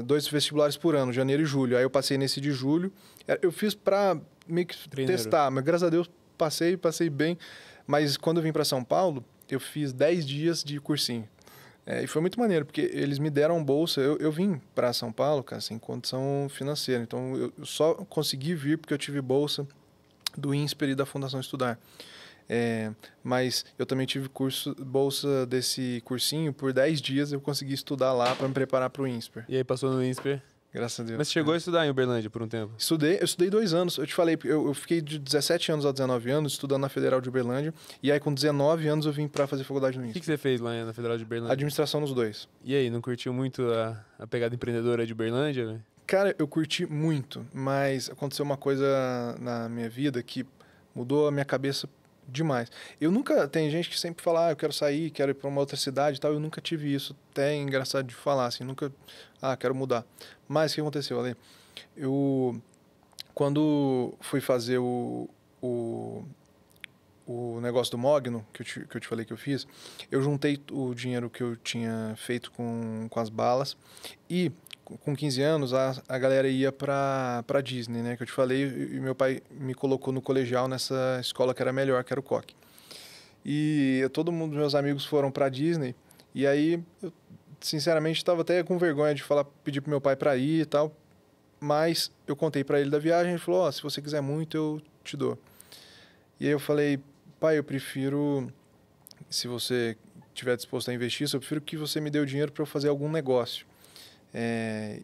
2 vestibulares por ano, janeiro e julho. Aí eu passei nesse de julho. Eu fiz para meio que testar, mas graças a Deus passei bem. Mas quando eu vim para São Paulo, eu fiz 10 dias de cursinho. E foi muito maneiro, porque eles me deram bolsa. Eu vim para São Paulo, cara, sem condição financeira. Então, eu só consegui vir porque eu tive bolsa do INSPER e da Fundação Estudar. Mas eu também tive bolsa desse cursinho. Por 10 dias eu consegui estudar lá para me preparar para o INSPER. E aí passou no INSPER? Graças a Deus. Mas você chegou a estudar em Uberlândia por um tempo? Eu estudei 2 anos. Eu te falei, eu fiquei de 17 anos a 19 anos estudando na Federal de Uberlândia. E aí com 19 anos eu vim para fazer faculdade no INSPER. O que você fez lá na Federal de Uberlândia? Administração nos 2. E aí, não curtiu muito a pegada empreendedora de Uberlândia, velho? Cara, eu curti muito, mas aconteceu uma coisa na minha vida que mudou a minha cabeça demais. Tem gente que sempre fala, eu quero sair, quero ir para uma outra cidade e tal. Eu nunca tive isso, até é engraçado de falar, assim, nunca, quero mudar. Mas o que aconteceu, Ale? Quando fui fazer o negócio do Mogno, que eu te falei que eu fiz, eu juntei o dinheiro que eu tinha feito com as balas e com 15 anos, a galera ia pra Disney, né? Que eu te falei, e meu pai me colocou no colegial nessa escola que era melhor, que era o Coque. E todo mundo, meus amigos, foram pra Disney. E aí, eu, sinceramente, estava até com vergonha de pedir pro meu pai pra ir e tal. Mas eu contei pra ele da viagem, ele falou, se você quiser muito, eu te dou. E aí eu falei, pai, eu prefiro, se você estiver disposto a investir isso, eu prefiro que você me dê o dinheiro para eu fazer algum negócio.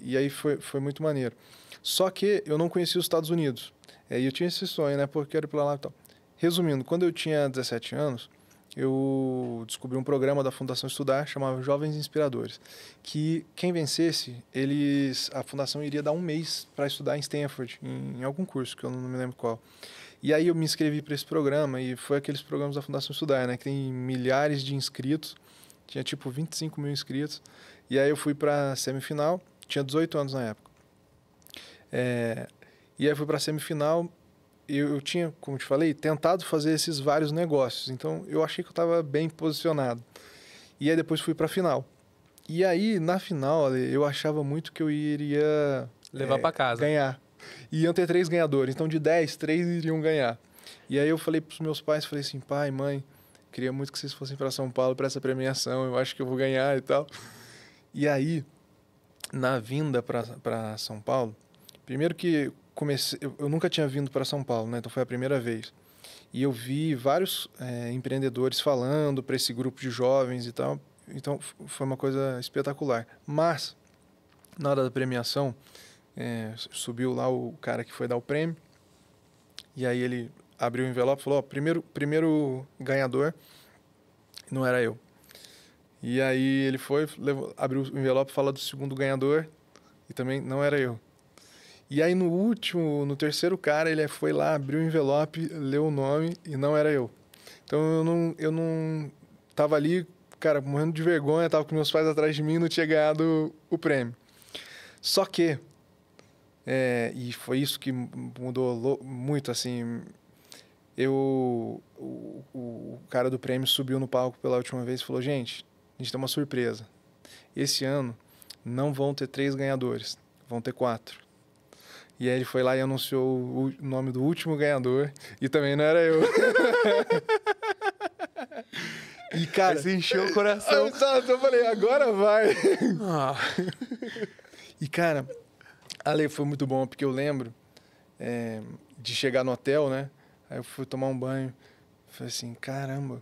E aí foi muito maneiro. Só que eu não conhecia os Estados Unidos. E eu tinha esse sonho, né? Porque eu quero ir para lá e tal. Resumindo, quando eu tinha 17 anos, eu descobri um programa da Fundação Estudar, chamava Jovens Inspiradores, que quem vencesse, a Fundação iria dar 1 mês para estudar em Stanford, em algum curso, que eu não me lembro qual. E aí eu me inscrevi para esse programa, e foi aqueles programas da Fundação Estudar, né? Que tem milhares de inscritos, tinha tipo 25 mil inscritos. E aí eu fui para a semifinal, tinha 18 anos na época. E aí eu fui para a semifinal, eu tinha, como te falei, tentado fazer esses vários negócios. Então eu achei que eu estava bem posicionado. E aí depois fui para a final. E aí na final eu achava muito que eu iria levar para casa, ganhar. E iam ter 3 ganhadores, então de 10, 3 iriam ganhar. E aí eu falei para os meus pais, falei assim, pai, mãe, queria muito que vocês fossem para São Paulo para essa premiação, eu acho que eu vou ganhar e tal. E aí, na vinda para São Paulo, primeiro que eu nunca tinha vindo para São Paulo, né? Então foi a primeira vez. E eu vi vários empreendedores falando para esse grupo de jovens e tal. Então foi uma coisa espetacular. Mas, na hora da premiação, subiu lá o cara que foi dar o prêmio. E aí ele abriu o envelope e falou, primeiro ganhador, não era eu. E aí ele abriu o envelope e falou do segundo ganhador, e também não era eu. E aí no terceiro cara, ele foi lá, abriu o envelope, leu o nome, e não era eu. Então eu não tava ali, cara, morrendo de vergonha, tava com meus pais atrás de mim e não tinha ganhado o prêmio. Só que, e foi isso que mudou muito, assim, o cara do prêmio subiu no palco pela última vez e falou, gente, a gente tem uma surpresa. Esse ano não vão ter 3 ganhadores, vão ter 4. E aí ele foi lá e anunciou o nome do último ganhador e também não era eu. E, cara... Você encheu o coração. Eu falei, agora vai. Ah. E, cara, Ale, foi muito bom, porque eu lembro de chegar no hotel, né? Aí eu fui tomar um banho. Falei assim, caramba,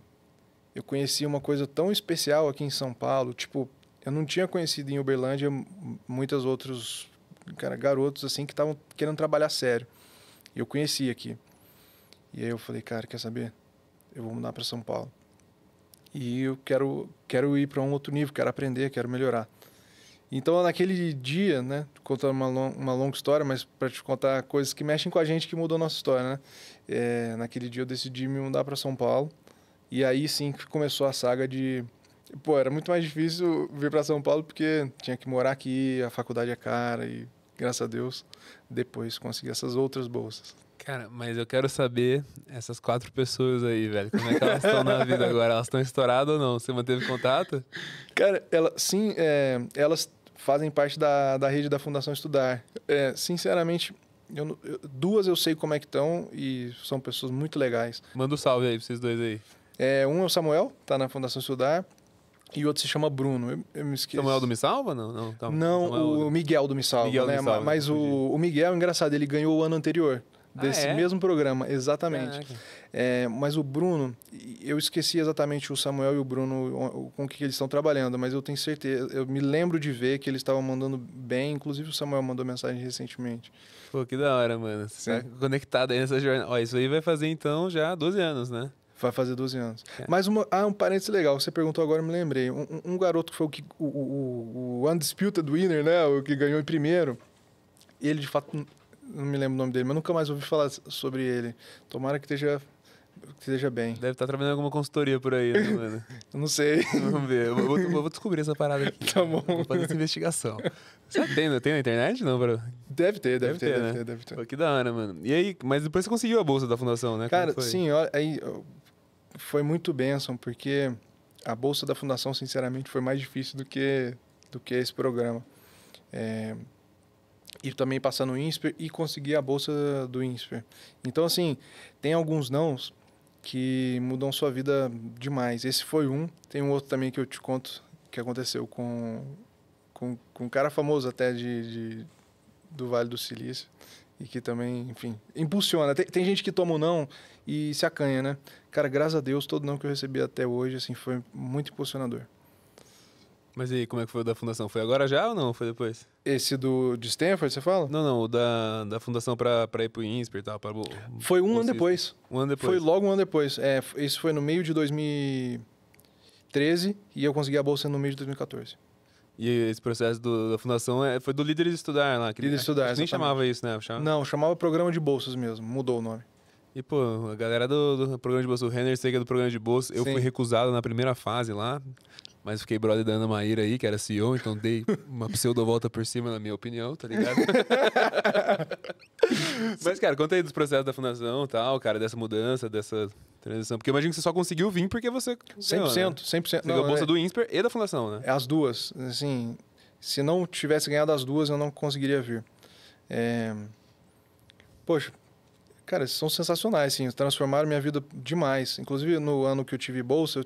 eu conheci uma coisa tão especial aqui em São Paulo. Tipo, eu não tinha conhecido em Uberlândia muitos outros, cara, garotos, assim, que estavam querendo trabalhar sério. E eu conheci aqui. E aí eu falei, cara, quer saber? Eu vou mudar para São Paulo. E eu quero ir para um outro nível, quero aprender, quero melhorar. Então, naquele dia, né, contando uma longa história, mas para te contar coisas que mexem com a gente, que mudou a nossa história, né? Naquele dia eu decidi me mudar para São Paulo. E aí sim que começou a saga de... Pô, era muito mais difícil vir para São Paulo porque tinha que morar aqui, a faculdade é cara e, graças a Deus, depois consegui essas outras bolsas. Cara, mas eu quero saber essas 4 pessoas aí, velho. Como é que elas estão na vida agora? Elas estão estouradas ou não? Você manteve contato? Cara, elas fazem parte da rede da Fundação Estudar. Sinceramente, 2 eu sei como é que estão e são pessoas muito legais. Manda um salve aí pra vocês 2 aí. Um é o Samuel, tá na Fundação Estudar, e o outro se chama Bruno. Eu me esqueci. Samuel do Me Salva? Não, não o Miguel do Me Salva, Miguel né? do Me Salva, mas o Miguel, engraçado, ele ganhou o ano anterior. Desse mesmo programa, exatamente. Mas o Bruno, eu esqueci exatamente o Samuel e o Bruno com o que eles estão trabalhando, mas eu tenho certeza, eu me lembro de ver que eles estavam mandando bem, inclusive o Samuel mandou mensagem recentemente. Pô, que da hora, mano. Você tá conectado aí nessa jornada. Ó, isso aí vai fazer então já 12 anos, né? Vai fazer 12 anos. Mas um parênteses legal, você perguntou agora, eu me lembrei. Um garoto que foi o Undisputed Winner, né? O que ganhou em primeiro, ele de fato... Não me lembro o nome dele, mas nunca mais ouvi falar sobre ele. Tomara que esteja bem. Deve estar trabalhando em alguma consultoria por aí, né, mano? Eu não sei. Vamos ver. Eu vou descobrir essa parada aqui. Tá bom. Vou fazer essa investigação. Você tem na internet? Não, bro? Deve ter. Pô, que da hora, mano. E aí, mas depois você conseguiu a bolsa da fundação, né? Cara, sim, aí foi muito bênção, porque a bolsa da fundação, sinceramente, foi mais difícil do que esse programa. E também passar no INSPER e conseguir a bolsa do INSPER. Então, assim, tem alguns nãos que mudam sua vida demais. Esse foi um. Tem um outro também que eu te conto que aconteceu com um cara famoso até do Vale do Silício e que também, enfim, impulsiona. Tem gente que toma o não e se acanha, né? Cara, graças a Deus, todo não que eu recebi até hoje, assim, foi muito impulsionador. Mas e aí, como é que foi o da fundação? Foi agora já ou não? Foi depois? Esse de Stanford, você fala? Não, o da fundação pra ir pro INSPER e tal. Foi um ano depois. Um ano depois? Foi logo um ano depois. Isso foi no meio de 2013 e eu consegui a bolsa no meio de 2014. E esse processo da fundação foi do Líderes de Estudar lá. Líderes de Estudar, nem chamava isso, né? Não, chamava Programa de Bolsas mesmo. Mudou o nome. E, pô, a galera do programa de bolsa, o Renner sei que é do programa de bolsa. Eu fui recusado na primeira fase lá. Mas fiquei brother da Ana Maíra aí, que era CEO, então dei uma pseudo-volta por cima, na minha opinião, tá ligado? Mas, cara, conta aí dos processos da fundação e tal, cara, dessa mudança, dessa transição. Porque eu imagino que você só conseguiu vir porque você... 100%, ganhou, né? 100%. Você ganhou a bolsa do INSPER e da fundação, né? As duas. Assim, se não tivesse ganhado as duas, eu não conseguiria vir. Poxa, cara, são sensacionais, assim, transformaram minha vida demais. Inclusive, no ano que eu tive bolsa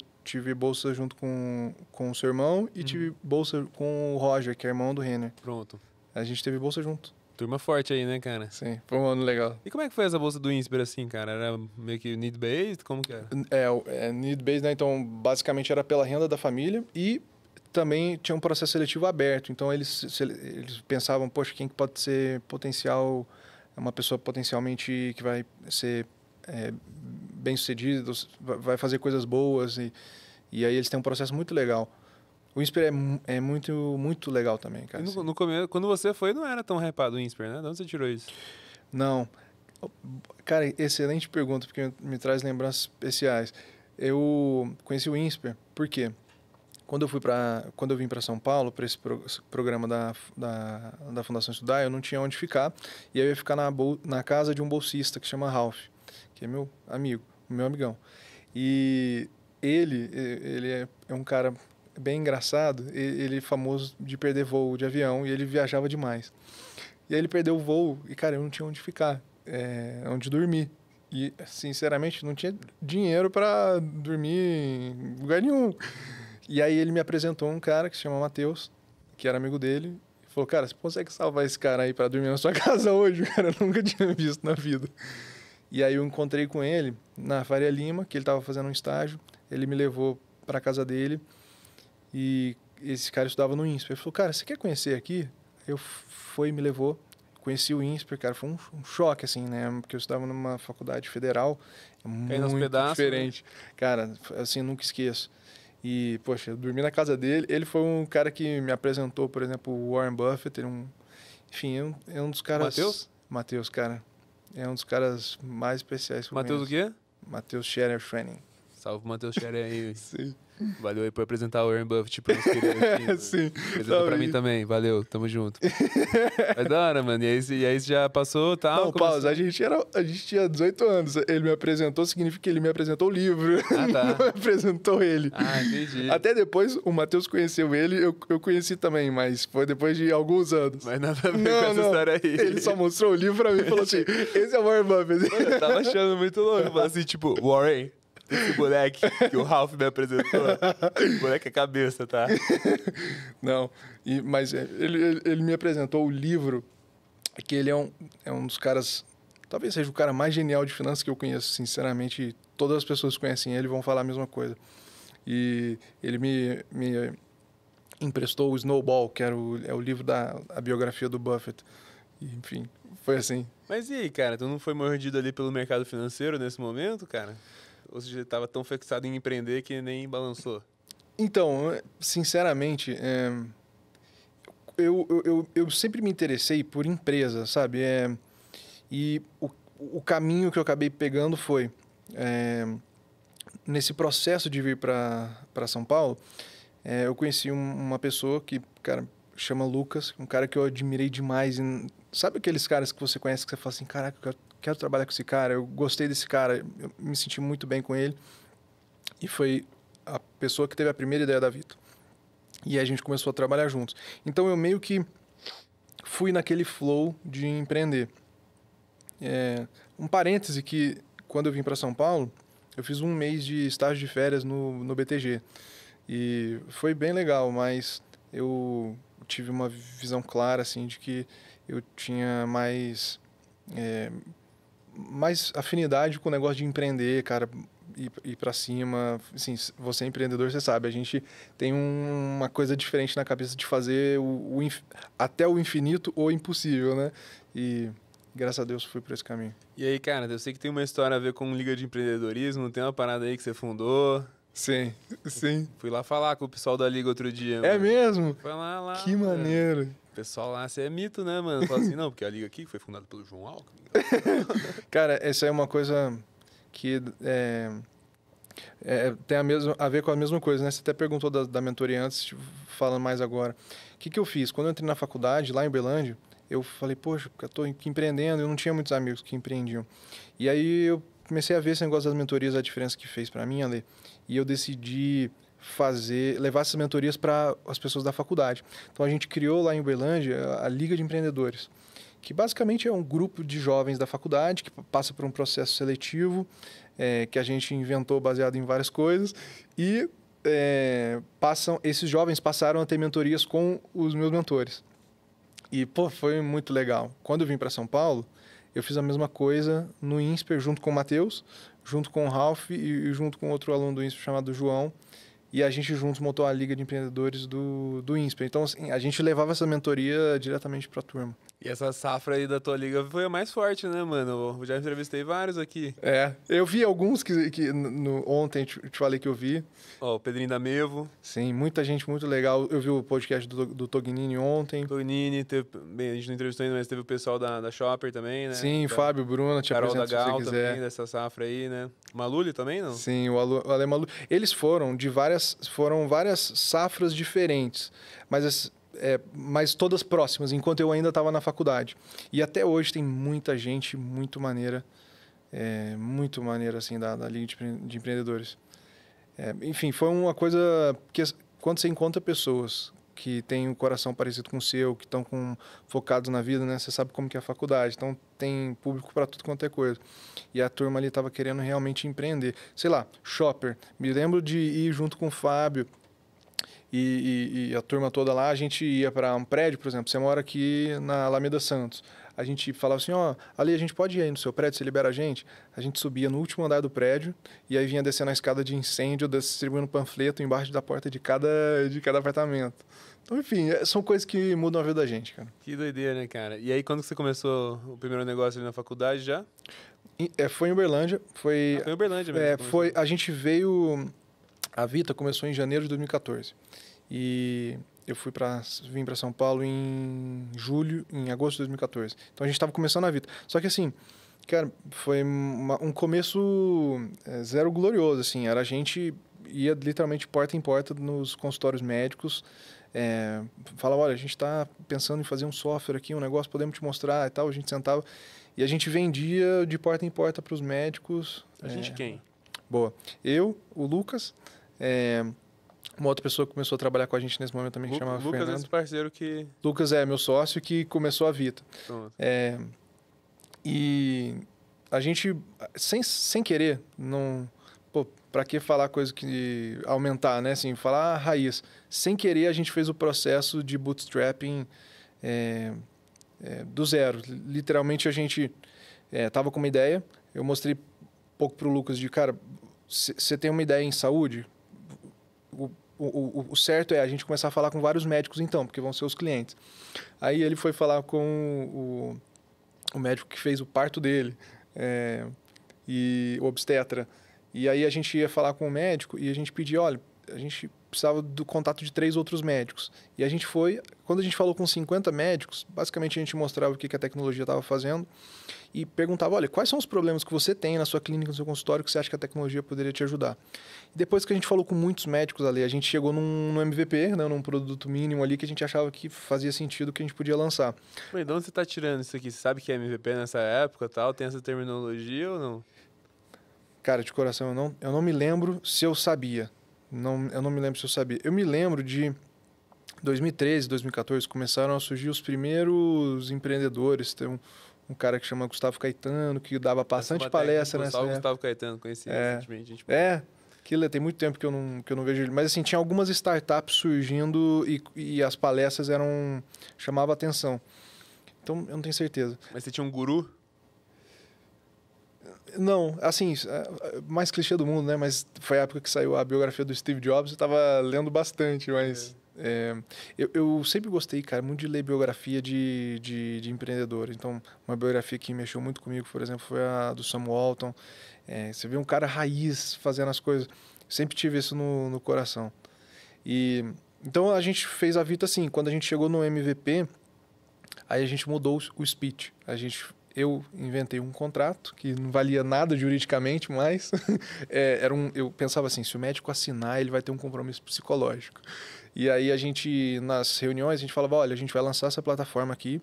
junto com o seu irmão e tive bolsa com o Roger, que é irmão do Renner. Pronto. A gente teve bolsa junto. Turma forte aí, né, cara? Sim, foi um ano legal. E como é que foi essa bolsa do INSPER, assim, cara? Era meio que need-based? Como que era? Need-based, né? Então, basicamente era pela renda da família e também tinha um processo seletivo aberto. Então, eles pensavam, poxa, quem pode ser potencial, uma pessoa potencialmente que vai ser bem-sucedido, vai fazer coisas boas e aí eles têm um processo muito legal. O INSPER é muito, muito legal também, cara. E no começo, quando você foi, não era tão hypado o INSPER, né? De onde você tirou isso? Não. Cara, excelente pergunta, porque me traz lembranças especiais. Eu conheci o INSPER, por quê? Quando eu vim para São Paulo, para esse programa da Fundação Estudar, eu não tinha onde ficar, e aí eu ia ficar na casa de um bolsista que chama Ralph, que é meu amigo, meu amigão. E ele é um cara bem engraçado. Ele é famoso de perder voo de avião e ele viajava demais. E aí ele perdeu o voo e, cara, eu não tinha onde ficar, onde dormir. E, sinceramente, não tinha dinheiro para dormir em lugar nenhum. E aí ele me apresentou um cara que se chama Matheus, que era amigo dele, e falou, cara, você consegue salvar esse cara aí para dormir na sua casa hoje? Cara, eu nunca tinha visto na vida. E aí eu encontrei com ele na Faria Lima, que ele estava fazendo um estágio. Ele me levou para a casa dele e esse cara estudava no INSPER. Ele falou, cara, você quer conhecer aqui? Eu fui e me levou. Conheci o INSPER, cara, foi um choque, assim, né? Porque eu estudava numa faculdade federal, muito diferente. Né? Cara, assim, nunca esqueço. E, poxa, eu dormi na casa dele. Ele foi um cara que me apresentou, por exemplo, o Warren Buffett. Enfim, é um dos caras... Matheus? Matheus, cara. É um dos caras mais especiais que eu Matheus o quê? Matheus Scherer Schwenning. Salve, Matheus Scherer aí. Sim. Valeu aí por apresentar o Warren Buffett para os queridos aqui. Sim. Apresenta pra mim também. Valeu, tamo junto. Mas da hora, mano. E aí já passou, tá? Não, pausa. A gente tinha 18 anos. Ele me apresentou, significa que ele me apresentou o livro. Ah, tá. Não me apresentou ele. Ah, entendi. Até depois o Matheus conheceu ele, eu conheci também, mas foi depois de alguns anos. Mas nada a ver com essa história aí. Ele só mostrou o livro pra mim e falou assim, esse é o Warren Buffett. Mano, eu tava achando muito louco. Falei assim, tipo, Warren... Esse moleque que o Ralph me apresentou, o moleque é cabeça, tá? Não, mas ele me apresentou o livro, que ele é um dos caras, talvez seja o cara mais genial de finanças que eu conheço, sinceramente. Todas as pessoas que conhecem ele vão falar a mesma coisa. E ele me emprestou o Snowball, que é o livro a biografia do Buffett. E, enfim, foi assim. Mas e aí, cara? Tu não foi mordido ali pelo mercado financeiro nesse momento, cara? Ou seja, estava tão fixado em empreender que nem balançou? Então, sinceramente, eu sempre me interessei por empresa, sabe? E o caminho que eu acabei pegando foi... nesse processo de vir para São Paulo, eu conheci uma pessoa que, cara, chama Lucas, um cara que eu admirei demais. Sabe aqueles caras que você conhece que você fala assim, caraca, eu quero trabalhar com esse cara, eu gostei desse cara, eu me senti muito bem com ele. E foi a pessoa que teve a primeira ideia da Vito. E a gente começou a trabalhar juntos. Então eu meio que fui naquele flow de empreender. Um parêntese que, quando eu vim para São Paulo, eu fiz um mês de estágio de férias no BTG. E foi bem legal, mas eu tive uma visão clara, assim, de que eu tinha mais afinidade com o negócio de empreender, cara, ir para cima. Assim, você é empreendedor, você sabe, a gente tem uma coisa diferente na cabeça de fazer até o infinito ou impossível, né? E graças a Deus fui por esse caminho. E aí, cara, eu sei que tem uma história a ver com Liga de Empreendedorismo, tem uma parada aí que você fundou. Sim. Fui lá falar com o pessoal da Liga outro dia. É mano. mesmo? Foi lá. Que maneiro. O pessoal lá, você é mito, né, mano? Fala assim, não, porque a Liga aqui foi fundada pelo João Alckmin. Cara, essa é uma coisa que tem a ver com a mesma coisa, né? Você até perguntou da mentoria antes, falando mais agora. O que eu fiz? Quando eu entrei na faculdade, lá em Uberlândia, eu falei, poxa, eu estou empreendendo, eu não tinha muitos amigos que empreendiam. E aí eu comecei a ver esse negócio das mentorias, a diferença que fez para mim, Ale, e eu decidi levar essas mentorias para as pessoas da faculdade. Então a gente criou lá em Uberlândia a Liga de Empreendedores, que basicamente é um grupo de jovens da faculdade que passa por um processo seletivo, que a gente inventou baseado em várias coisas, e esses jovens passaram a ter mentorias com os meus mentores. E, pô, foi muito legal. Quando eu vim para São Paulo, eu fiz a mesma coisa no INSPER, junto com o Matheus, junto com o Ralph e junto com outro aluno do INSPER chamado João. E a gente juntos montou a Liga de Empreendedores do INSPER. Então, assim, a gente levava essa mentoria diretamente para a turma. E essa safra aí da tua liga foi a mais forte, né, mano? Eu já entrevistei vários aqui. Eu vi alguns que ontem te falei que eu vi. Ó, o Pedrinho da Mevo. Sim, muita gente muito legal. Eu vi o podcast do Tognini ontem. Tognini, a gente não entrevistou ainda, mas teve o pessoal da Shopper também, né? Sim, Fábio, Bruna, te Carol da apresento se Gal você quiser. também, dessa safra aí, né? Maluli também, não? Sim, o Ale Maluli. Eles foram várias safras diferentes, mas todas próximas, enquanto eu ainda estava na faculdade. E até hoje tem muita gente muito maneira muito maneira, assim, da Liga de Empreendedores. Enfim, foi uma coisa que quando você encontra pessoas que têm um coração parecido com o seu, que estão focados na vida, né? Você sabe como que é a faculdade, então tem público para tudo quanto é coisa. E a turma ali estava querendo realmente empreender. Sei lá, shopper. Me lembro de ir junto com o Fábio e a turma toda lá, a gente ia para um prédio, por exemplo, você mora aqui na Alameda Santos. A gente falava assim, ó, ali a gente pode ir aí no seu prédio, você libera a gente? A gente subia no último andar do prédio e aí vinha descendo a escada de incêndio, distribuindo panfleto embaixo da porta de cada apartamento. Então, enfim, são coisas que mudam a vida da gente, cara. Que doideira, né, cara? E aí, quando você começou o primeiro negócio ali na faculdade já? Foi em Uberlândia. Foi em Uberlândia mesmo. A gente veio... A Vita começou em janeiro de 2014. E eu vim para São Paulo em agosto de 2014. Então a gente estava começando a Vita. Só que assim, cara, foi um começo zero glorioso, assim. A gente ia literalmente porta em porta nos consultórios médicos. Falava, olha, a gente está pensando em fazer um software aqui, um negócio, podemos te mostrar e tal. A gente sentava e a gente vendia de porta em porta para os médicos. A gente quem? Boa. Eu, o Lucas... uma outra pessoa que começou a trabalhar com a gente nesse momento também, que chamava Lucas. Fernando. É esse parceiro que... Lucas meu sócio que começou a Vita. E a gente, sem querer, não... Pô, pra que falar coisa que... Aumentar, né? Assim, falar raiz. Sem querer, a gente fez o processo de bootstrapping do zero. Literalmente, a gente tava com uma ideia. Eu mostrei um pouco pro Lucas de, cara, você tem uma ideia em saúde? O certo é a gente começar a falar com vários médicos então, porque vão ser os clientes. Aí ele foi falar com o médico que fez o parto dele, e o obstetra. E aí a gente ia falar com o médico e a gente pedia, olha, a gente precisava do contato de 3 outros médicos. E a gente quando a gente falou com 50 médicos, basicamente a gente mostrava o que a tecnologia estava fazendo e perguntava, olha, quais são os problemas que você tem na sua clínica, no seu consultório, que você acha que a tecnologia poderia te ajudar? E depois que a gente falou com muitos médicos ali, a gente chegou no MVP, né, num produto mínimo ali que a gente achava que fazia sentido, que a gente podia lançar. Mas de onde você está tirando isso aqui? Você sabe que é MVP nessa época tal? Tem essa terminologia ou não? Cara, de coração, eu não me lembro se eu sabia. Eu não me lembro se eu sabia. Eu me lembro de 2013, 2014, começaram a surgir os primeiros empreendedores. Tem um cara que chama Gustavo Caetano, que dava bastante palestra nessa época. Gustavo Caetano, conheci recentemente. Tem muito tempo que eu não vejo ele. Mas assim, tinha algumas startups surgindo e as palestras chamavam atenção. Então, eu não tenho certeza. Mas você tinha um guru? Não, assim, mais clichê do mundo, né? Mas foi a época que saiu a biografia do Steve Jobs, eu estava lendo bastante, mas... eu sempre gostei, cara, muito de ler biografia de empreendedor. Então, uma biografia que mexeu muito comigo, por exemplo, foi a do Sam Walton. Você vê um cara raiz fazendo as coisas. Sempre tive isso no coração. Então, a gente fez a Vita assim. Quando a gente chegou no MVP, aí a gente mudou o speech. Eu inventei um contrato que não valia nada juridicamente, mas eu pensava assim, se o médico assinar, ele vai ter um compromisso psicológico. E aí nas reuniões, a gente falava, olha, a gente vai lançar essa plataforma aqui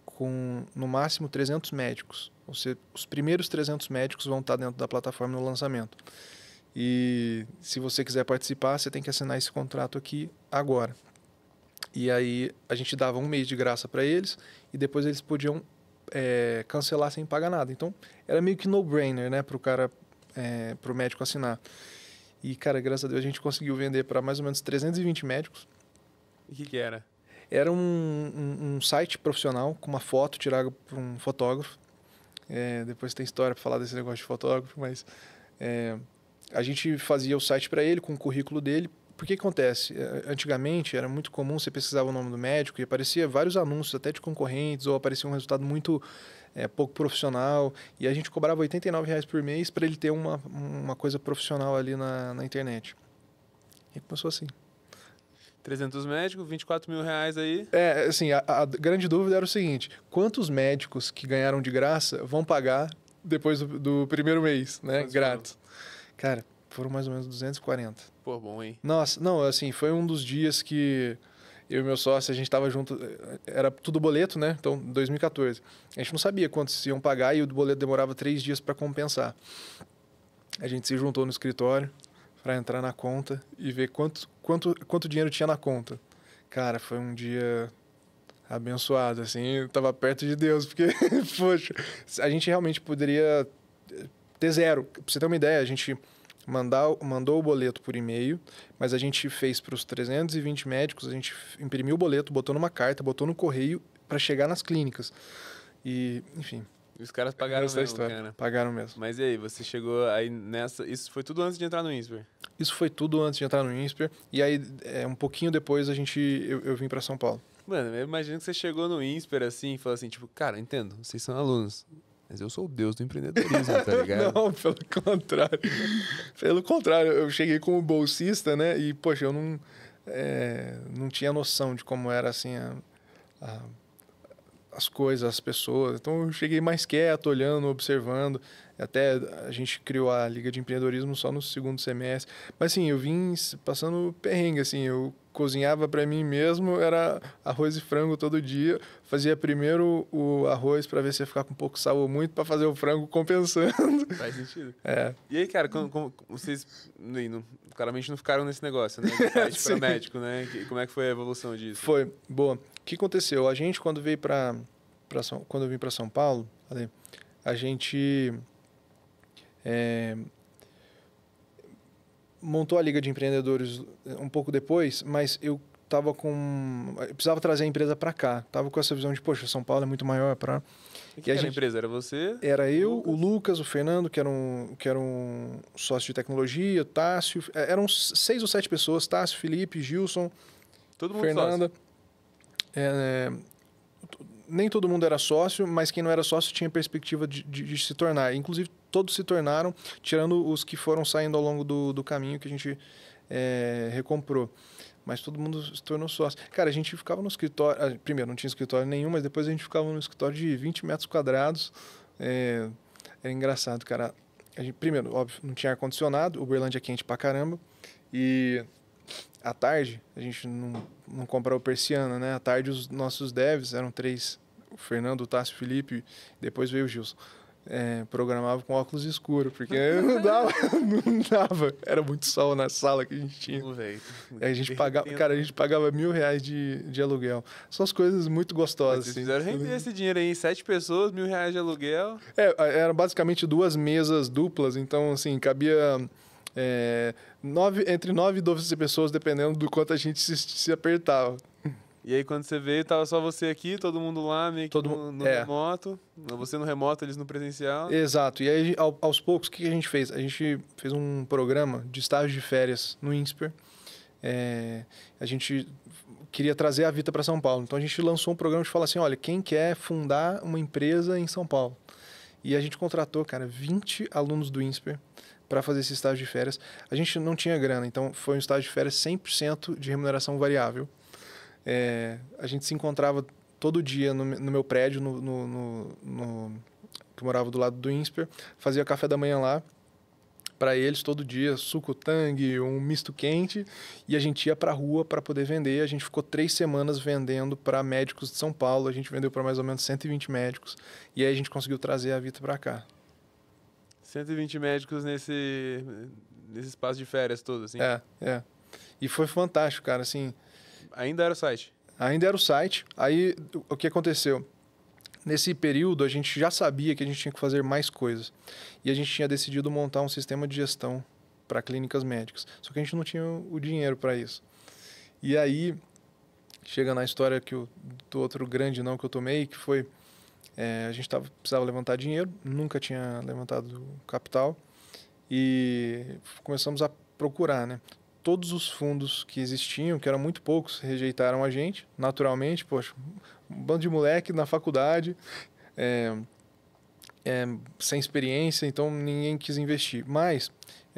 com, no máximo, 300 médicos. Ou seja, os primeiros 300 médicos vão estar dentro da plataforma no lançamento. E se você quiser participar, você tem que assinar esse contrato aqui agora. E aí a gente dava 1 mês de graça para eles e depois eles podiam cancelar sem pagar nada. Então, era meio que no-brainer, né, pro médico assinar. E, cara, graças a Deus, a gente conseguiu vender para mais ou menos 320 médicos. E o que era? Era um site profissional com uma foto tirada por um fotógrafo. Depois tem história para falar desse negócio de fotógrafo, mas a gente fazia o site para ele, com o currículo dele. Porque que acontece? Antigamente era muito comum, você pesquisava o nome do médico e aparecia vários anúncios, até de concorrentes, ou aparecia um resultado muito pouco profissional. E a gente cobrava R$89 por mês para ele ter uma coisa profissional ali na internet. E começou assim. 300 médicos, R$24 mil aí. Assim, a grande dúvida era o seguinte, quantos médicos que ganharam de graça vão pagar depois do primeiro mês, né? Grátis. Cara, foram mais ou menos 240. Pô, bom, hein? Nossa, não, assim, foi um dos dias que eu e meu sócio, a gente estava junto, era tudo boleto, né? Então, 2014. A gente não sabia quantos iam pagar e o boleto demorava 3 dias para compensar. A gente se juntou no escritório para entrar na conta e ver quanto dinheiro tinha na conta. Cara, foi um dia abençoado, assim, eu tava perto de Deus, porque, poxa, a gente realmente poderia ter zero. Pra você ter uma ideia, a gente mandou o boleto por e-mail, mas a gente fez para os 320 médicos, a gente imprimiu o boleto, botou numa carta, botou no correio para chegar nas clínicas. E, enfim. Os caras pagaram essa mesmo, história. cara. Pagaram mesmo. Mas e aí, você chegou aí nessa... Isso foi tudo antes de entrar no INSPER? Isso foi tudo antes de entrar no INSPER. E aí, um pouquinho depois, eu vim para São Paulo. Mano, eu imagino que você chegou no INSPER assim e falou assim, tipo, cara, entendo, vocês são alunos, mas eu sou o deus do empreendedorismo, tá ligado? Não, pelo contrário. Pelo contrário, eu cheguei como bolsista, né? E, poxa, eu não tinha noção de como era, assim, as coisas, as pessoas. Então, eu cheguei mais quieto, olhando, observando. Até a gente criou a Liga de Empreendedorismo só no segundo semestre. Mas, assim, eu vim passando perrengue, assim. Eu cozinhava para mim mesmo, era arroz e frango todo dia. Fazia primeiro o arroz para ver se ia ficar com pouco sal ou muito, para fazer o frango compensando. Faz sentido. É. E aí, cara, como vocês claramente não ficaram nesse negócio, né? De site para médico, né? Como é que foi a evolução disso? Foi. Boa. O que aconteceu? A gente, quando veio quando eu vim para São Paulo, a gente montou a Liga de Empreendedores um pouco depois, mas eu precisava trazer a empresa para cá. Tava com essa visão de, poxa, São Paulo é muito maior para... E quem era a empresa? Era você? Era eu, o Lucas, o Fernando, que era um sócio de tecnologia, o Tássio. Eram 6 ou 7 pessoas, Tássio, Felipe, Gilson, todo mundo Fernanda. Sócio. Nem todo mundo era sócio, mas quem não era sócio tinha perspectiva de se tornar. Inclusive, todos se tornaram, tirando os que foram saindo ao longo do caminho que a gente recomprou. Mas todo mundo se tornou sócio. Cara, a gente ficava no escritório... Primeiro, não tinha escritório nenhum, mas depois a gente ficava no escritório de 20 metros quadrados. Era engraçado, cara. Primeiro, óbvio, não tinha ar-condicionado. Uberlândia é quente pra caramba. E à tarde, a gente não comprava persiana, né? À tarde, os nossos devs eram 3. O Fernando, o Tássio, o Felipe, depois veio o Gilson. Programava com óculos escuros, porque não dava. Era muito sol na sala que a gente tinha. A gente pagava R$1.000 de aluguel. São as coisas muito gostosas. Vocês fizeram render esse dinheiro aí, 7 pessoas, R$1.000 de aluguel. Eram basicamente 2 mesas duplas, então assim, cabia entre 9 e 12 pessoas, dependendo do quanto a gente se apertava. E aí, quando você veio, tava só você aqui, todo mundo lá, meio que no remoto. Você no remoto, eles no presencial. Exato. E aí, aos poucos, o que a gente fez? A gente fez um programa de estágio de férias no INSPER. A gente queria trazer a Vita para São Paulo. Então, a gente lançou um programa de falar assim, olha, quem quer fundar uma empresa em São Paulo? E a gente contratou, cara, 20 alunos do INSPER para fazer esse estágio de férias. A gente não tinha grana, então foi um estágio de férias 100% de remuneração variável. A gente se encontrava todo dia no meu prédio, que morava do lado do INSPER, fazia café da manhã lá para eles todo dia, suco tangue, um misto quente, e a gente ia para a rua para poder vender. A gente ficou 3 semanas vendendo para médicos de São Paulo, a gente vendeu para mais ou menos 120 médicos, e aí a gente conseguiu trazer a Vita para cá. 120 médicos nesse espaço de férias todo, assim? E foi fantástico, cara, assim... Ainda era o site? Ainda era o site. Aí, o que aconteceu? Nesse período, a gente já sabia que a gente tinha que fazer mais coisas. E a gente tinha decidido montar um sistema de gestão para clínicas médicas. Só que a gente não tinha o dinheiro para isso. E aí, chega na história do outro grande não que eu tomei, que foi... a gente precisava levantar dinheiro, nunca tinha levantado capital. E começamos a procurar, né? Todos os fundos que existiam, que eram muito poucos, rejeitaram a gente, naturalmente. Poxa, um bando de moleque na faculdade, sem experiência, então ninguém quis investir. Mas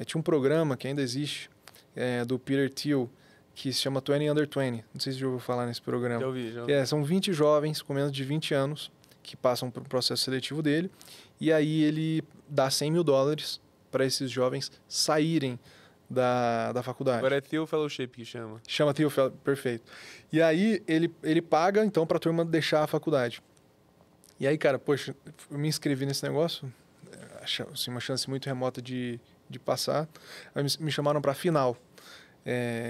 tinha um programa que ainda existe, do Peter Thiel, que se chama 20 Under 20. Não sei se você já ouviu falar nesse programa. Já ouvi. São 20 jovens com menos de 20 anos que passam por um processo seletivo dele, e aí ele dá $100 mil para esses jovens saírem da faculdade. Agora é Theo Fellowship que chama. Chama Theo Fellowship, perfeito. E aí ele paga, então, pra turma deixar a faculdade. E aí, cara, poxa, eu me inscrevi nesse negócio, assim, uma chance muito remota de passar. Aí me chamaram pra final.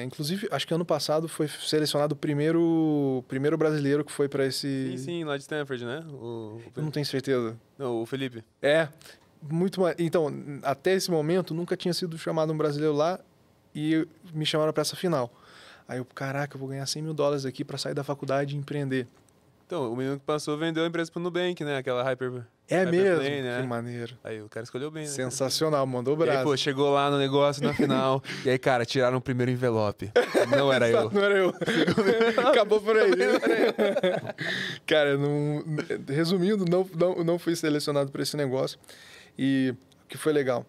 Inclusive, acho que ano passado foi selecionado o primeiro brasileiro que foi pra esse... Sim, lá de Stanford, né? Eu não tenho certeza. Não, o Felipe. Muito mais. Então, até esse momento, nunca tinha sido chamado um brasileiro lá e me chamaram pra essa final. Aí eu, caraca, eu vou ganhar $100 mil aqui pra sair da faculdade e empreender. Então, o menino que passou vendeu a empresa pro Nubank, né? Aquela Hyper... É mesmo? Hyperplane, né? Que maneiro. Aí o cara escolheu bem, né? Sensacional, mandou E braço. aí, pô, chegou lá no negócio, na final. E aí, cara, tiraram o primeiro envelope. Não era eu. Não era eu. Acabou por aí. Cara, resumindo, não fui selecionado para esse negócio. E o que foi legal.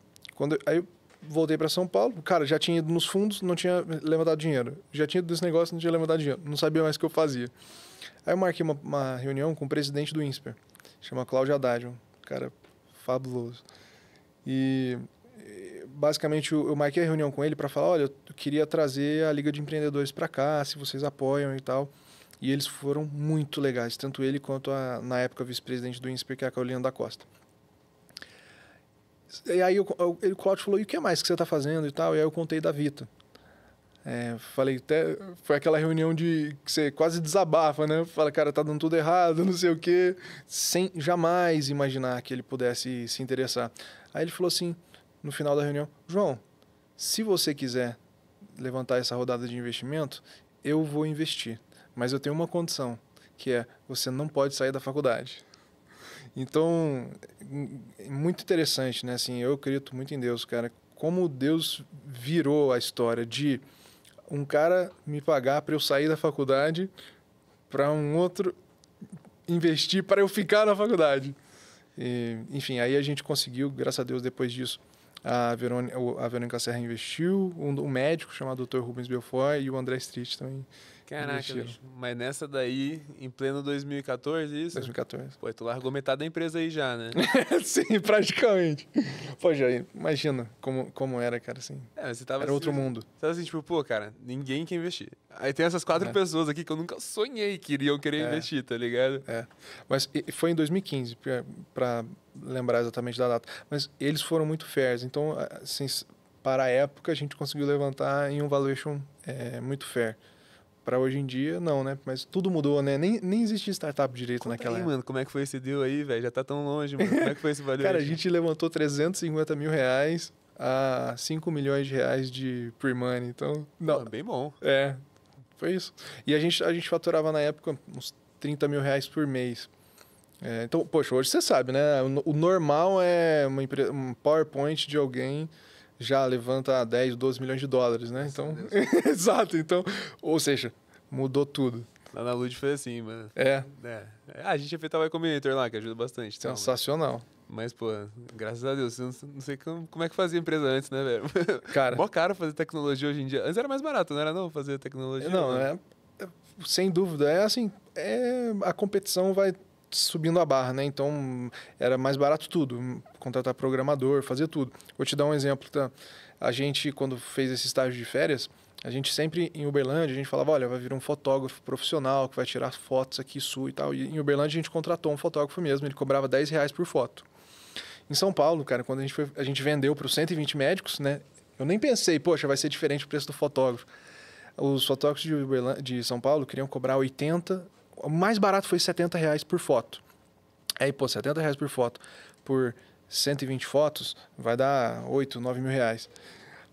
Aí eu voltei para São Paulo. Cara, já tinha ido nos fundos, não tinha levantado dinheiro. Já tinha ido desse negócio, não tinha levantado dinheiro. Não sabia mais o que eu fazia. Aí eu marquei uma reunião com o presidente do INSPER. Chama Cláudio Haddad, um cara fabuloso. E basicamente eu marquei a reunião com ele para falar, olha, eu queria trazer a Liga de Empreendedores para cá, se vocês apoiam e tal. E eles foram muito legais, tanto ele quanto na época, vice-presidente do INSPER, que é a Carolina da Costa. E aí o Cláudio falou, e o que mais que você está fazendo e tal? E aí eu contei da Vita. Falei, até foi aquela reunião que você quase desabafa, né? Fala, cara, tá dando tudo errado, não sei o quê, sem jamais imaginar que ele pudesse se interessar. Aí ele falou assim, no final da reunião, João, se você quiser levantar essa rodada de investimento, eu vou investir. Mas eu tenho uma condição, que é, você não pode sair da faculdade. Então, muito interessante, né? Assim, eu acredito muito em Deus, cara. Como Deus virou a história de um cara me pagar para eu sair da faculdade, para um outro investir para eu ficar na faculdade. Enfim, aí a gente conseguiu, graças a Deus, depois disso, a Verônica Serra investiu, um médico chamado Dr. Rubens Belfort e o André Street também. Caraca, bicho. Mas nessa daí, em pleno 2014, isso? 2014. Pô, tu largou metade da empresa aí já, né? Sim, praticamente. Pô, já imagina como era, cara, assim. Você tava era outro mundo. Você tava assim, tipo, pô, cara, ninguém quer investir. Aí tem essas 4 pessoas aqui que eu nunca sonhei que iriam querer investir, tá ligado? Mas foi em 2015, pra lembrar exatamente da data. Mas eles foram muito fairs, então, assim, para a época, a gente conseguiu levantar em um valuation muito fair. Para hoje em dia, não, né? Mas tudo mudou, né? Nem existia startup direito naquela época. Mano, como é que foi esse deal aí, velho? Já tá tão longe, mano. Como é que foi esse valuation? Cara, a gente levantou R$350 mil a R$5 milhões de pre-money, então... Não, bem bom. Foi isso. E a gente faturava na época uns R$30 mil por mês. Então, poxa, hoje você sabe, né? O normal é um PowerPoint de alguém... já levanta 10, 12 milhões de dólares, né? Então, exato. Então, ou seja, mudou tudo. Lá na Lud foi assim, mano. A gente fez o Y Combinator lá, que ajuda bastante. Sensacional. Mas, pô, graças a Deus, eu não sei como é que fazia a empresa antes, né, velho? Cara... mó caro fazer tecnologia hoje em dia. Antes era mais barato, não era não, fazer tecnologia? Não, sem dúvida. A competição vai subindo a barra, né? Então, era mais barato tudo. Contratar programador, fazer tudo. Vou te dar um exemplo, tá? A gente, quando fez esse estágio de férias, a gente sempre, em Uberlândia, a gente falava, olha, vai vir um fotógrafo profissional que vai tirar fotos aqui, sul e tal. E em Uberlândia, a gente contratou um fotógrafo mesmo. Ele cobrava R$10 por foto. Em São Paulo, cara, quando a gente vendeu para os 120 médicos, né? Eu nem pensei, poxa, vai ser diferente o preço do fotógrafo. Os fotógrafos de São Paulo queriam cobrar 80... O mais barato foi R$70 por foto. Aí, pô, R$70 por foto por 120 fotos vai dar 8, 9 mil reais.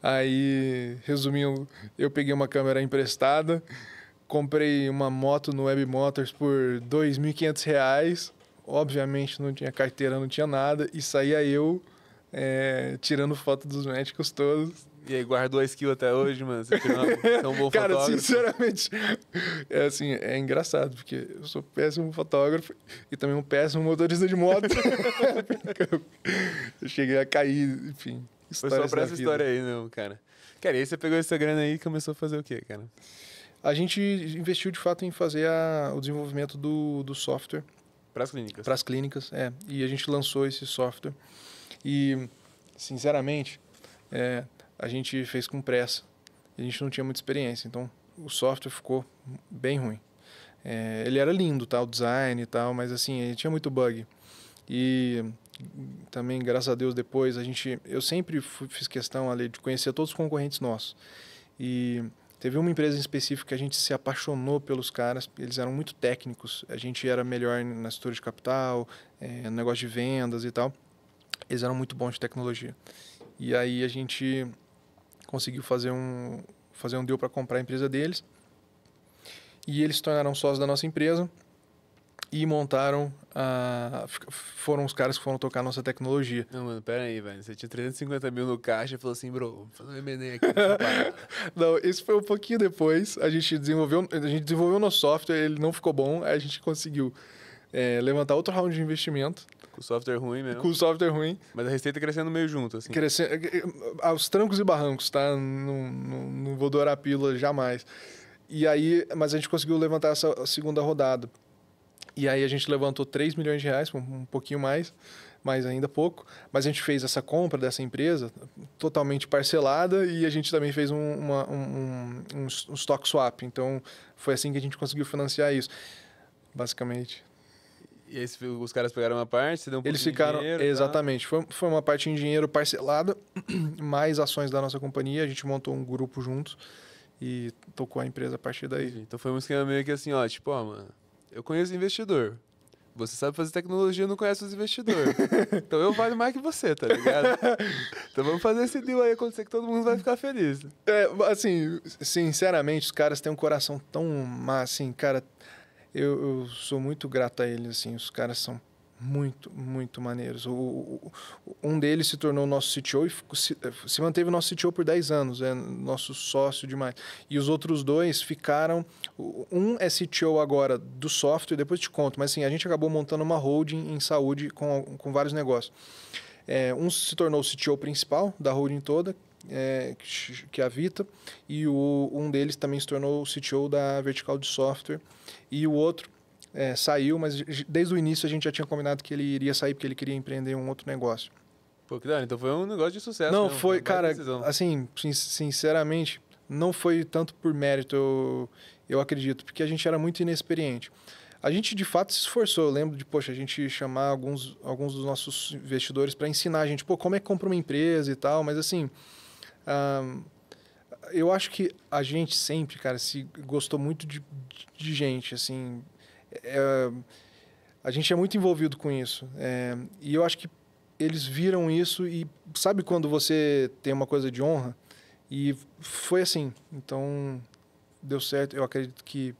Aí, resumindo, eu peguei uma câmera emprestada, comprei uma moto no Web Motors por R$2.500. Obviamente não tinha carteira, não tinha nada. E saía eu tirando foto dos médicos todos. E aí, guardou a skill até hoje, mano? Você é um bom cara, fotógrafo? Sinceramente, é engraçado, porque eu sou péssimo fotógrafo e também um péssimo motorista de moto. Eu cheguei a cair, enfim. Foi só pra essa história aí, não, cara. Cara, e aí você pegou essa grana aí e começou a fazer o quê, cara? A gente investiu, de fato, em fazer o desenvolvimento do software. Para as clínicas? Para as clínicas, E a gente lançou esse software. E, sinceramente... a gente fez com pressa. A gente não tinha muita experiência, então o software ficou bem ruim. Ele era lindo, tá, o design e tal, mas assim, ele tinha muito bug. E também, graças a Deus, depois eu sempre fiz questão ali de conhecer todos os concorrentes nossos. E teve uma empresa em específico que a gente se apaixonou pelos caras, eles eram muito técnicos, a gente era melhor na estrutura de capital, no negócio de vendas e tal. Eles eram muito bons de tecnologia. E aí a gente conseguiu fazer um deal para comprar a empresa deles. E eles se tornaram sócios da nossa empresa e montaram foram os caras que foram tocar a nossa tecnologia. Não, mano, pera aí, velho. Você tinha 350 mil no caixa e falou assim, bro, vou fazer um M&A aqui. Não, isso foi um pouquinho depois. A gente desenvolveu o nosso software, ele não ficou bom, aí a gente conseguiu levantar outro round de investimento. Com software ruim mesmo. Com software ruim. Mas a receita crescendo meio junto, assim. Aos trancos e barrancos, tá? Não vou dourar a pílula jamais. E aí, mas a gente conseguiu levantar essa segunda rodada. E aí a gente levantou 3 milhões de reais, um pouquinho mais, mas ainda pouco. Mas a gente fez essa compra dessa empresa totalmente parcelada e a gente também fez um stock swap. Então, foi assim que a gente conseguiu financiar isso, basicamente. E aí os caras pegaram uma parte, você deu um pouco de dinheiro? Exatamente. Tá? Foi uma parte em dinheiro parcelada, mais ações da nossa companhia. A gente montou um grupo juntos e tocou a empresa a partir daí. Então foi um esquema meio que assim, ó, tipo, ó, mano, eu conheço investidor. Você sabe fazer tecnologia, eu não conheço os investidores. Então eu valho mais que você, tá ligado? Então vamos fazer esse deal aí acontecer que todo mundo vai ficar feliz. Assim, sinceramente, os caras têm um coração tão massa, assim, cara, eu sou muito grato a eles, assim, os caras são muito, muito maneiros. Um deles se tornou nosso CTO e se manteve nosso CTO por 10 anos, nosso sócio demais. E os outros dois ficaram... Um é CTO agora do software, depois te conto, mas assim, a gente acabou montando uma holding em saúde com vários negócios. Um se tornou o CTO principal da holding toda, que é a Vita, e um deles também se tornou o CTO da vertical de software, e o outro saiu, mas desde o início a gente já tinha combinado que ele iria sair porque ele queria empreender um outro negócio. Pô, que da, então foi um negócio de sucesso. Não, mesmo, foi, cara, assim, sinceramente, não foi tanto por mérito, eu acredito, porque a gente era muito inexperiente. A gente, de fato, se esforçou. Eu lembro de, a gente chamar alguns dos nossos investidores para ensinar a gente, como é que compra uma empresa e tal, mas assim... eu acho que a gente sempre, cara, se gostou muito de gente, assim... a gente é muito envolvido com isso. E eu acho que eles viram isso e sabe quando você tem uma coisa de honra? E foi assim. Então, deu certo. Eu acredito que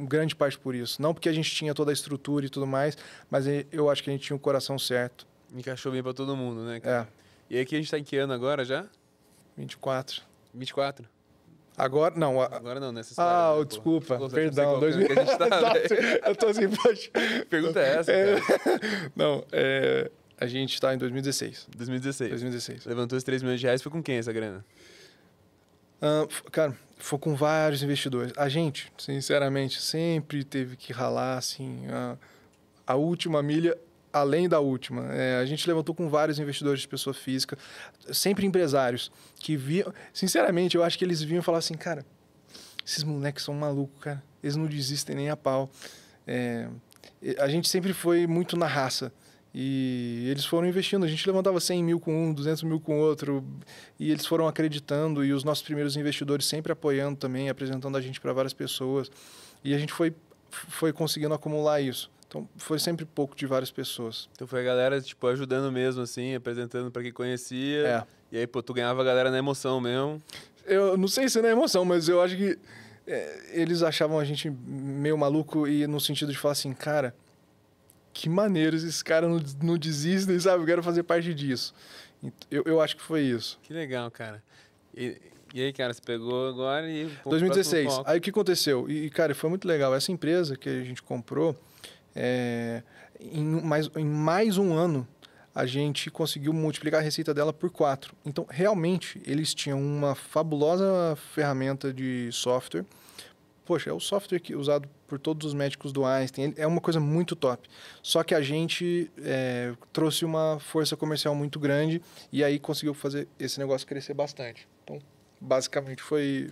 grande parte por isso. Não porque a gente tinha toda a estrutura e tudo mais, mas eu acho que a gente tinha o coração certo. Encaixou bem pra todo mundo, né, cara? E aqui a gente tá em que ano agora já? 24. 24? Agora não. Agora não, nessa história. Desculpa. Perdão. 2000. Que a gente tá, eu tô assim, poxa. Pergunta é essa, cara. Não, a gente tá em 2016. 2016. Levantou os 3 milhões de reais, foi com quem essa grana? Cara, foi com vários investidores. A gente, sinceramente, sempre teve que ralar, assim, a última milha, além da última. A gente levantou com vários investidores de pessoa física, sempre empresários, que viam... Sinceramente, eu acho que eles vinham falar assim, cara, esses moleques são malucos, cara. Eles não desistem nem a pau. A gente sempre foi muito na raça. E eles foram investindo. A gente levantava 100 mil com um, 200 mil com outro. E eles foram acreditando. E os nossos primeiros investidores sempre apoiando também, apresentando a gente para várias pessoas. E a gente foi conseguindo acumular isso. Então, foi sempre pouco de várias pessoas. Então, foi a galera, tipo, ajudando mesmo, assim, apresentando para quem conhecia. E aí, tu ganhava a galera na emoção mesmo. Eu não sei se na emoção, mas eu acho que eles achavam a gente meio maluco e no sentido de falar assim, cara, que maneiro, esses caras não desistem, sabe? Eu quero fazer parte disso. Eu acho que foi isso. Que legal, cara. E aí, cara, você pegou agora e... 2016. Aí o que aconteceu? E, cara, foi muito legal. Essa empresa que a gente comprou, em mais um ano, a gente conseguiu multiplicar a receita dela por 4. Então, realmente, eles tinham uma fabulosa ferramenta de software poxa, é o software usado por todos os médicos do Einstein, é uma coisa muito top. Só que a gente trouxe uma força comercial muito grande e aí conseguiu fazer esse negócio crescer bastante. Então, basicamente foi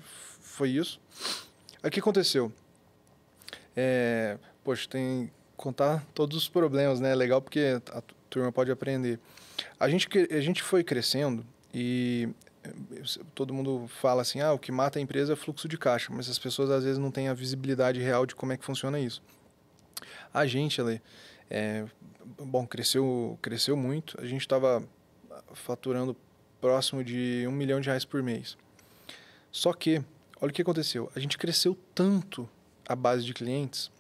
isso. Aí o que aconteceu? Poxa, tem que contar todos os problemas, né? Legal porque a turma pode aprender. A gente foi crescendo e todo mundo fala assim, o que mata a empresa é fluxo de caixa, mas as pessoas às vezes não têm a visibilidade real de como é que funciona isso. A gente, Ale, cresceu muito, a gente estava faturando próximo de R$1 milhão por mês. Só que, olha o que aconteceu, a gente cresceu tanto a base de clientes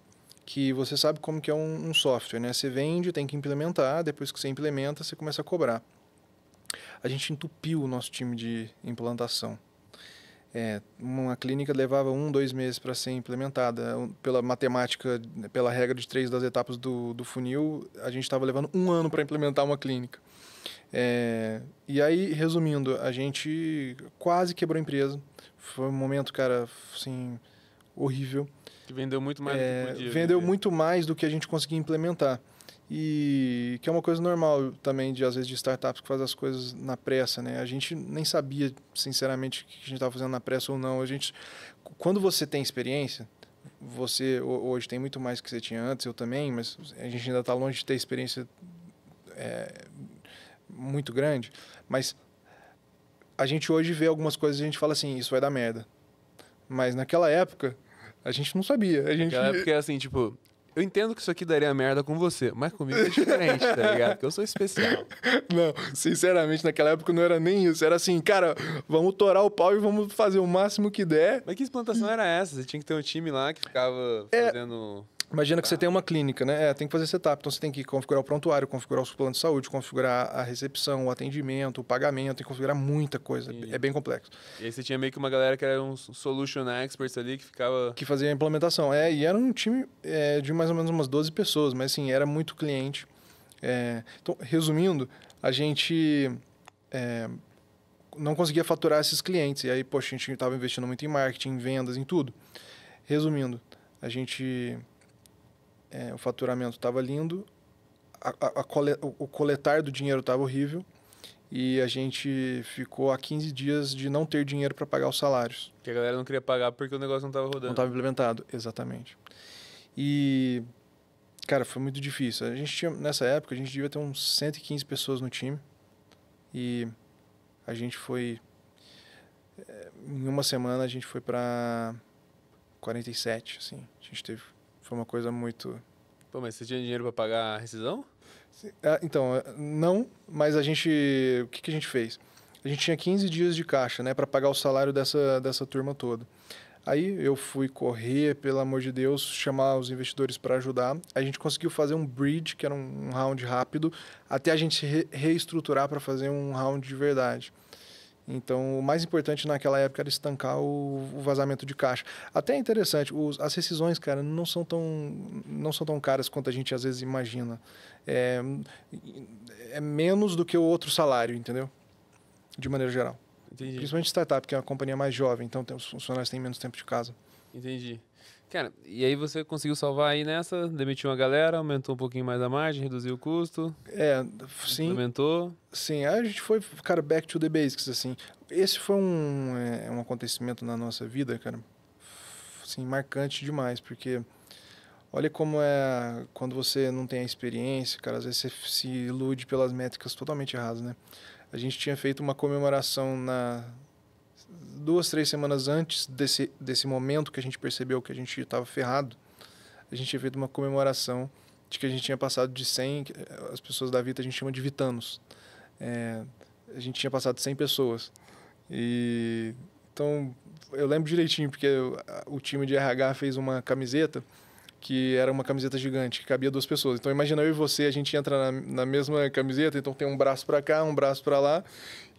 que você sabe como que é um software, né? Você vende, tem que implementar, depois que você implementa, você começa a cobrar. A gente entupiu o nosso time de implantação. Uma clínica levava 2 meses para ser implementada. Pela matemática, pela regra de 3 das etapas do funil, a gente estava levando 1 ano para implementar uma clínica. E aí, resumindo, a gente quase quebrou a empresa. Foi um momento, cara, assim, horrível. Que vendeu muito mais do que podia. Vendeu muito mais do que a gente conseguia implementar. E que é uma coisa normal também, às vezes, de startups que fazem as coisas na pressa, né? A gente nem sabia, sinceramente, o que a gente estava fazendo na pressa ou não. Quando você tem experiência, você hoje tem muito mais que você tinha antes, eu também, mas a gente ainda está longe de ter experiência muito grande. Mas a gente hoje vê algumas coisas e a gente fala assim, isso vai dar merda. Mas naquela época, a gente não sabia. Naquela época é assim, tipo... Eu entendo que isso aqui daria merda com você, mas comigo é diferente, tá ligado? Porque eu sou especial. Não, sinceramente, naquela época não era nem isso. Era assim, cara, vamos torar o pau e vamos fazer o máximo que der. Mas que implantação era essa? Você tinha que ter um time lá que ficava fazendo... Imagina que você tem uma clínica, né? Tem que fazer setup. Então, você tem que configurar o prontuário, configurar o plano de saúde, configurar a recepção, o atendimento, o pagamento. Tem que configurar muita coisa. É bem complexo. E aí você tinha meio que uma galera que era um solution experts ali que ficava... Que fazia a implementação. E era um time de mais ou menos umas 12 pessoas. Mas, assim, era muito cliente. Então, resumindo, a gente não conseguia faturar esses clientes. E aí, poxa, a gente estava investindo muito em marketing, em vendas, em tudo. Resumindo, a gente... o faturamento estava lindo, o coletar do dinheiro estava horrível e a gente ficou há 15 dias de não ter dinheiro para pagar os salários. Que a galera não queria pagar porque o negócio não estava rodando. Não estava implementado, exatamente. E, cara, foi muito difícil. Nessa época, a gente devia ter uns 115 pessoas no time e a gente foi... em uma semana, a gente foi para 47, assim. Foi uma coisa muito... Pô, mas você tinha dinheiro para pagar a rescisão? Então, não, mas o que a gente fez? A gente tinha 15 dias de caixa, né, para pagar o salário dessa turma toda. Aí eu fui correr, pelo amor de Deus, chamar os investidores para ajudar. A gente conseguiu fazer um bridge, que era um round rápido, até a gente se reestruturar para fazer um round de verdade. Então, o mais importante naquela época era estancar o vazamento de caixa. Até é interessante, as rescisões, cara, não são tão caras quanto a gente às vezes imagina. É menos do que o outro salário, entendeu? De maneira geral. Entendi. Principalmente startup, que é uma companhia mais jovem, então os funcionários têm menos tempo de casa. Entendi. Cara, e aí você conseguiu salvar aí nessa, demitiu uma galera, aumentou um pouquinho mais a margem, reduziu o custo. Sim. Implementou. Sim, aí a gente foi, cara, back to the basics, assim. Esse foi um acontecimento na nossa vida, cara, assim, marcante demais, porque olha como quando você não tem a experiência, cara, às vezes você se ilude pelas métricas totalmente erradas, né? A gente tinha feito uma comemoração 2, 3 semanas antes desse momento que a gente percebeu que a gente estava ferrado. A gente tinha feito uma comemoração de que a gente tinha passado de 100, as pessoas da Vita a gente chama de vitanos. A gente tinha passado de 100 pessoas. Então, eu lembro direitinho, porque o time de RH fez uma camiseta que era uma camiseta gigante, que cabia 2 pessoas. Então, imagina eu e você, a gente entra na mesma camiseta, então tem um braço para cá, um braço para lá,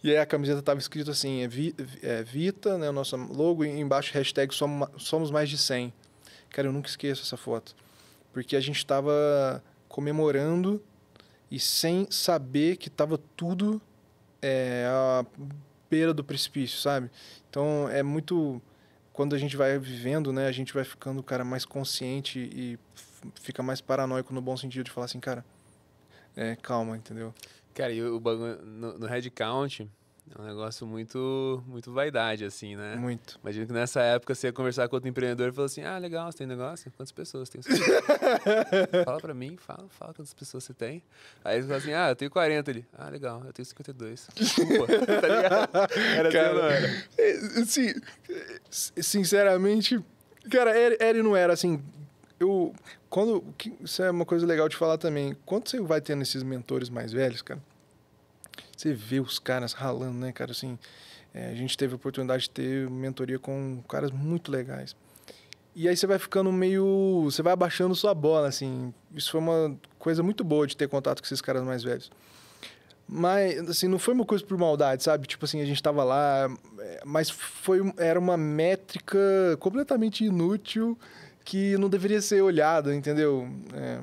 e aí a camiseta estava escrito assim, Vita, né, o nosso logo, e embaixo hashtag somos mais de 100. Cara, eu nunca esqueço essa foto, porque a gente estava comemorando e sem saber que estava tudo à beira do precipício, sabe? Então, quando a gente vai vivendo, né, a gente vai ficando, cara, mais consciente e fica mais paranoico no bom sentido de falar assim, cara, calma, entendeu? Cara, e o bagulho no headcount é um negócio muito, muito vaidade, assim, né? Muito. Imagina que nessa época você ia conversar com outro empreendedor e falou assim, legal, você tem negócio? Quantas pessoas tem? Fala pra mim, fala quantas pessoas você tem. Aí ele fala assim, eu tenho 40 ali. Legal, eu tenho 52. Desculpa, tá ligado? Era cara, não era? Assim, sinceramente, cara, era e não era, assim, isso é uma coisa legal de falar também, quando você vai tendo esses mentores mais velhos, cara, você vê os caras ralando, né, cara, assim, a gente teve a oportunidade de ter mentoria com caras muito legais. E aí você vai ficando você vai abaixando sua bola, assim. Isso foi uma coisa muito boa de ter contato com esses caras mais velhos. Mas, assim, não foi uma coisa por maldade, sabe? Tipo assim, a gente tava lá, mas era uma métrica completamente inútil que não deveria ser olhada, entendeu?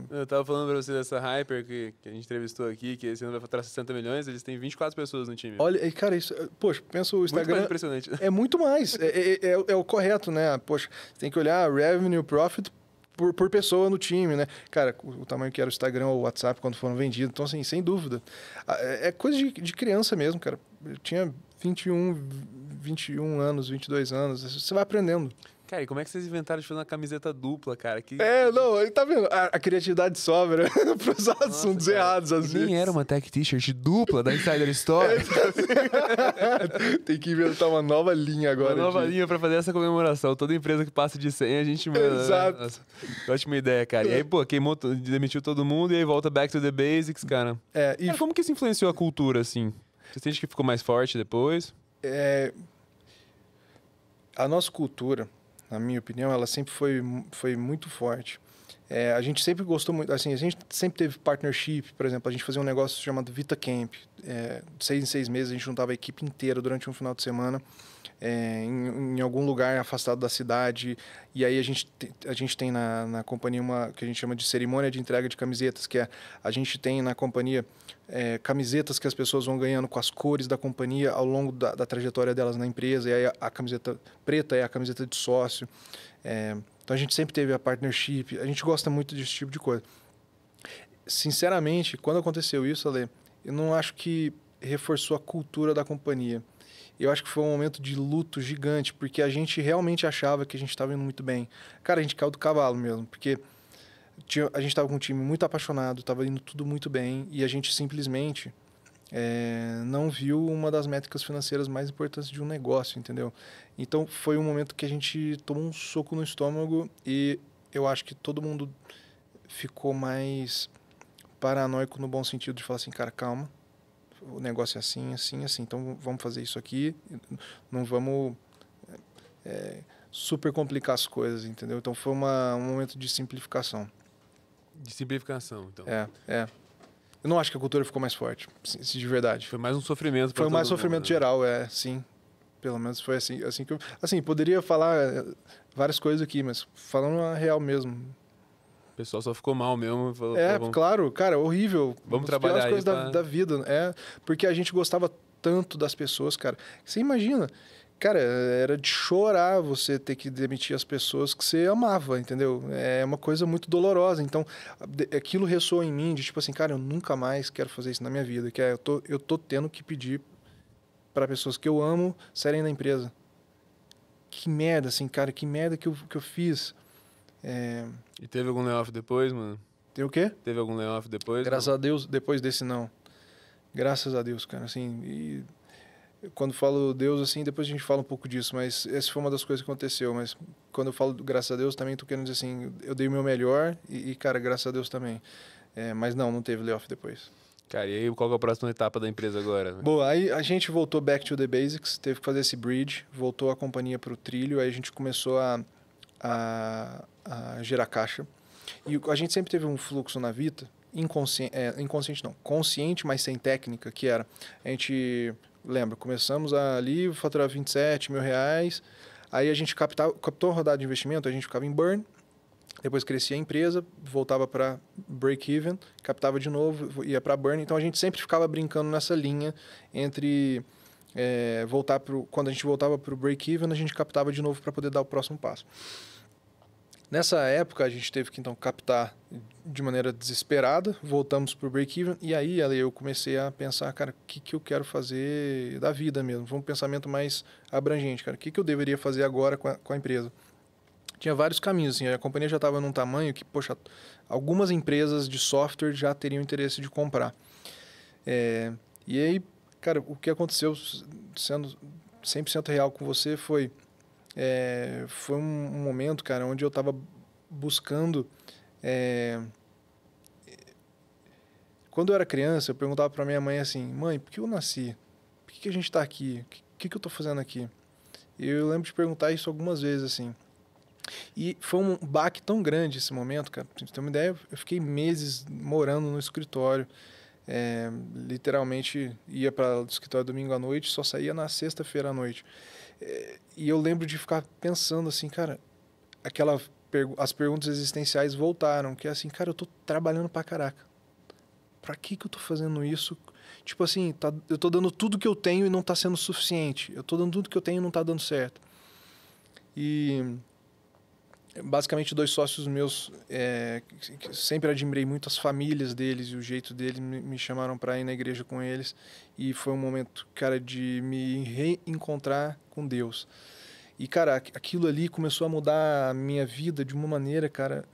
Eu tava falando pra você dessa Hyper que a gente entrevistou aqui, que esse ano vai faturar 60 milhões, eles têm 24 pessoas no time. Olha, cara, isso... Poxa, pensa o Instagram... Muito mais impressionante. É muito mais. É o correto, né? Poxa, você tem que olhar revenue, profit por pessoa no time, né? Cara, o tamanho que era o Instagram ou o WhatsApp quando foram vendidos. Então, assim, sem dúvida. É coisa de criança mesmo, cara. Eu tinha 21 anos, 22 anos. Você vai aprendendo. Cara, e como é que vocês inventaram de fazer uma camiseta dupla, cara? Não, tá vendo? A criatividade sobra pros assuntos errados, às vezes. Nem era uma tech t-shirt dupla da Insider Store. Tem que inventar uma nova linha agora. Uma nova linha pra fazer essa comemoração. Toda empresa que passa de 100, a gente manda. Exato. Nossa, ótima ideia, cara. E aí, pô, demitiu todo mundo e aí volta back to the basics, cara. Cara, como que isso influenciou a cultura, assim? Você sente que ficou mais forte depois? A nossa cultura, na minha opinião, ela sempre foi muito forte. A gente sempre gostou muito, assim, a gente sempre teve partnership, por exemplo, a gente fazia um negócio chamado Vita Camp. De 6 em 6 meses, a gente juntava a equipe inteira durante um final de semana, em algum lugar afastado da cidade. E aí a gente tem na companhia uma que a gente chama de cerimônia de entrega de camisetas, que a gente tem na companhia camisetas que as pessoas vão ganhando com as cores da companhia ao longo da trajetória delas na empresa. E aí a camiseta preta é a camiseta de sócio. Então a gente sempre teve a partnership. A gente gosta muito desse tipo de coisa. Sinceramente, quando aconteceu isso, Ale, eu não acho que reforçou a cultura da companhia. Eu acho que foi um momento de luto gigante, porque a gente realmente achava que a gente estava indo muito bem. Cara, a gente caiu do cavalo mesmo, porque a gente estava com um time muito apaixonado, estava indo tudo muito bem, e a gente simplesmente não viu uma das métricas financeiras mais importantes de um negócio, entendeu? Então, foi um momento que a gente tomou um soco no estômago e eu acho que todo mundo ficou mais paranoico no bom sentido de falar assim, cara, calma, o negócio é assim, assim, assim, então vamos fazer isso aqui, não vamos super complicar as coisas, entendeu? Então, foi um momento de simplificação. De simplificação, então. Eu não acho que a cultura ficou mais forte, de verdade. Foi mais um sofrimento para todo mundo. Foi mais sofrimento geral, sim. Pelo menos foi assim que eu... Assim, poderia falar várias coisas aqui, mas falando a real mesmo. O pessoal só ficou mal mesmo. Falou, claro, cara, horrível. Vamos trabalhar as coisas da vida. Porque a gente gostava tanto das pessoas, cara. Você imagina, cara, era de chorar você ter que demitir as pessoas que você amava, entendeu? É uma coisa muito dolorosa. Então, aquilo ressoou em mim de tipo assim, cara, eu nunca mais quero fazer isso na minha vida. Que eu tô tendo que pedir para pessoas que eu amo saírem da empresa. Que merda, assim, cara, que merda que eu fiz. E teve algum layoff depois, mano? Tem o quê? Teve algum layoff depois? Graças a Deus, depois desse não. Graças a Deus, cara, assim, e quando falo Deus, assim, depois a gente fala um pouco disso, mas essa foi uma das coisas que aconteceu, mas quando eu falo graças a Deus, também tô querendo dizer assim, eu dei o meu melhor e cara, graças a Deus também. Mas não teve layoff depois. Cara, e aí qual que é a próxima etapa da empresa agora? Bom, aí a gente voltou back to the basics, teve que fazer esse bridge, voltou a companhia para o trilho, aí a gente começou a gerar caixa. E a gente sempre teve um fluxo na Vita, inconsciente não, consciente, mas sem técnica, que era, a gente, lembra, começamos ali, faturar 27 mil reais, aí a gente captou a rodada de investimento, a gente ficava em burn, depois crescia a empresa, voltava para break-even, captava de novo, ia para burn. Então, a gente sempre ficava brincando nessa linha entre quando a gente voltava para o break-even, a gente captava de novo para poder dar o próximo passo. Nessa época, a gente teve que, então, captar de maneira desesperada, voltamos para o break-even, e aí eu comecei a pensar, cara, o que eu quero fazer da vida mesmo? Foi um pensamento mais abrangente, cara, o que eu deveria fazer agora com a empresa? Tinha vários caminhos, assim, a companhia já estava num tamanho que, poxa, algumas empresas de software já teriam interesse de comprar. E aí, cara, o que aconteceu, sendo 100% real com você, foi um momento, cara, onde eu estava buscando... Quando eu era criança, eu perguntava para minha mãe assim, mãe, por que eu nasci? Por que a gente está aqui? O que eu estou fazendo aqui? E eu lembro de perguntar isso algumas vezes, assim. E foi um baque tão grande esse momento, cara. Pra você ter uma ideia, eu fiquei meses morando no escritório. Literalmente ia para o escritório domingo à noite, só saía na sexta-feira à noite. E eu lembro de ficar pensando assim, cara, as perguntas existenciais voltaram, que é assim, cara, eu tô trabalhando pra caraca. Pra que eu tô fazendo isso? Tipo assim, eu tô dando tudo que eu tenho e não tá sendo suficiente. Eu tô dando tudo que eu tenho e não tá dando certo. E basicamente 2 sócios meus, que sempre admirei muito as famílias deles e o jeito deles, me chamaram para ir na igreja com eles, e foi um momento, cara, de me reencontrar com Deus. E, cara, aquilo ali começou a mudar a minha vida de uma maneira, cara,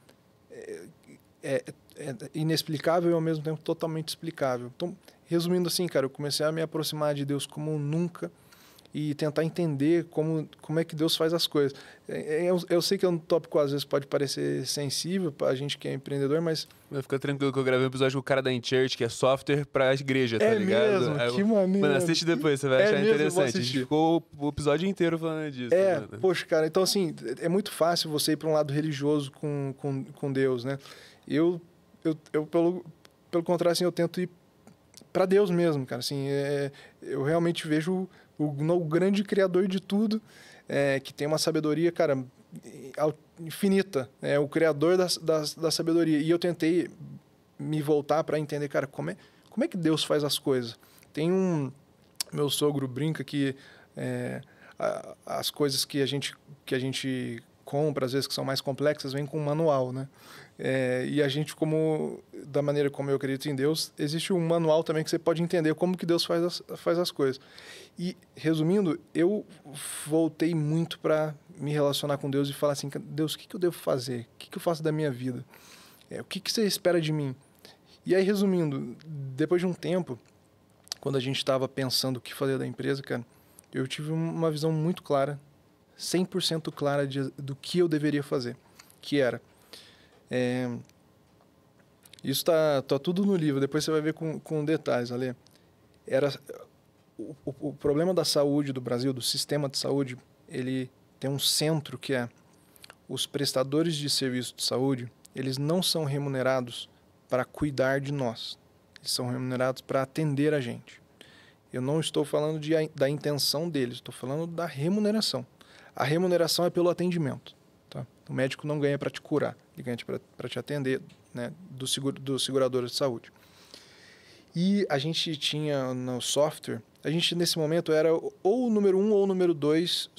inexplicável e ao mesmo tempo totalmente explicável. Então, resumindo assim, cara, eu comecei a me aproximar de Deus como nunca, e tentar entender como é que Deus faz as coisas. Eu sei que é um tópico, às vezes, pode parecer sensível para a gente que é empreendedor, mas... Vai ficar tranquilo que eu gravei um episódio com o cara da InChurch, que é software pra igreja, tá ligado? Mesmo? Que maneiro. Mano, assiste depois, você vai achar mesmo, interessante. A gente ficou o episódio inteiro falando disso. Mano. Poxa, cara, então assim, é muito fácil você ir para um lado religioso com Deus, né? Eu pelo contrário, assim, eu tento ir para Deus mesmo, cara. Assim, eu realmente vejo o grande criador de tudo, que tem uma sabedoria, cara, infinita, o criador da sabedoria. E eu tentei me voltar para entender, cara, como é que Deus faz as coisas. Meu sogro brinca que as coisas que a gente compra, às vezes que são mais complexas, vêm com um manual, né? E a gente, da maneira como eu acredito em Deus, existe um manual também que você pode entender como que Deus faz as coisas. E, resumindo, eu voltei muito para me relacionar com Deus e falar assim, Deus, o que eu devo fazer? O que eu faço da minha vida? O que você espera de mim? E aí, resumindo, depois de um tempo, quando a gente estava pensando o que fazer da empresa, cara, eu tive uma visão muito clara, 100% clara do que eu deveria fazer, que era... isso tá tudo no livro, depois você vai ver com detalhes, Ale. O problema da saúde do Brasil, do sistema de saúde, ele tem um centro que é os prestadores de serviço de saúde, eles não são remunerados para cuidar de nós, eles são remunerados para atender a gente. Eu não estou falando da intenção deles, estou falando da remuneração. A remuneração é pelo atendimento. Tá? O médico não ganha para te curar, ele ganha para te atender, né, dos seguradores de saúde. E a gente tinha no software, a gente nesse momento era ou o número 1 ou o número 2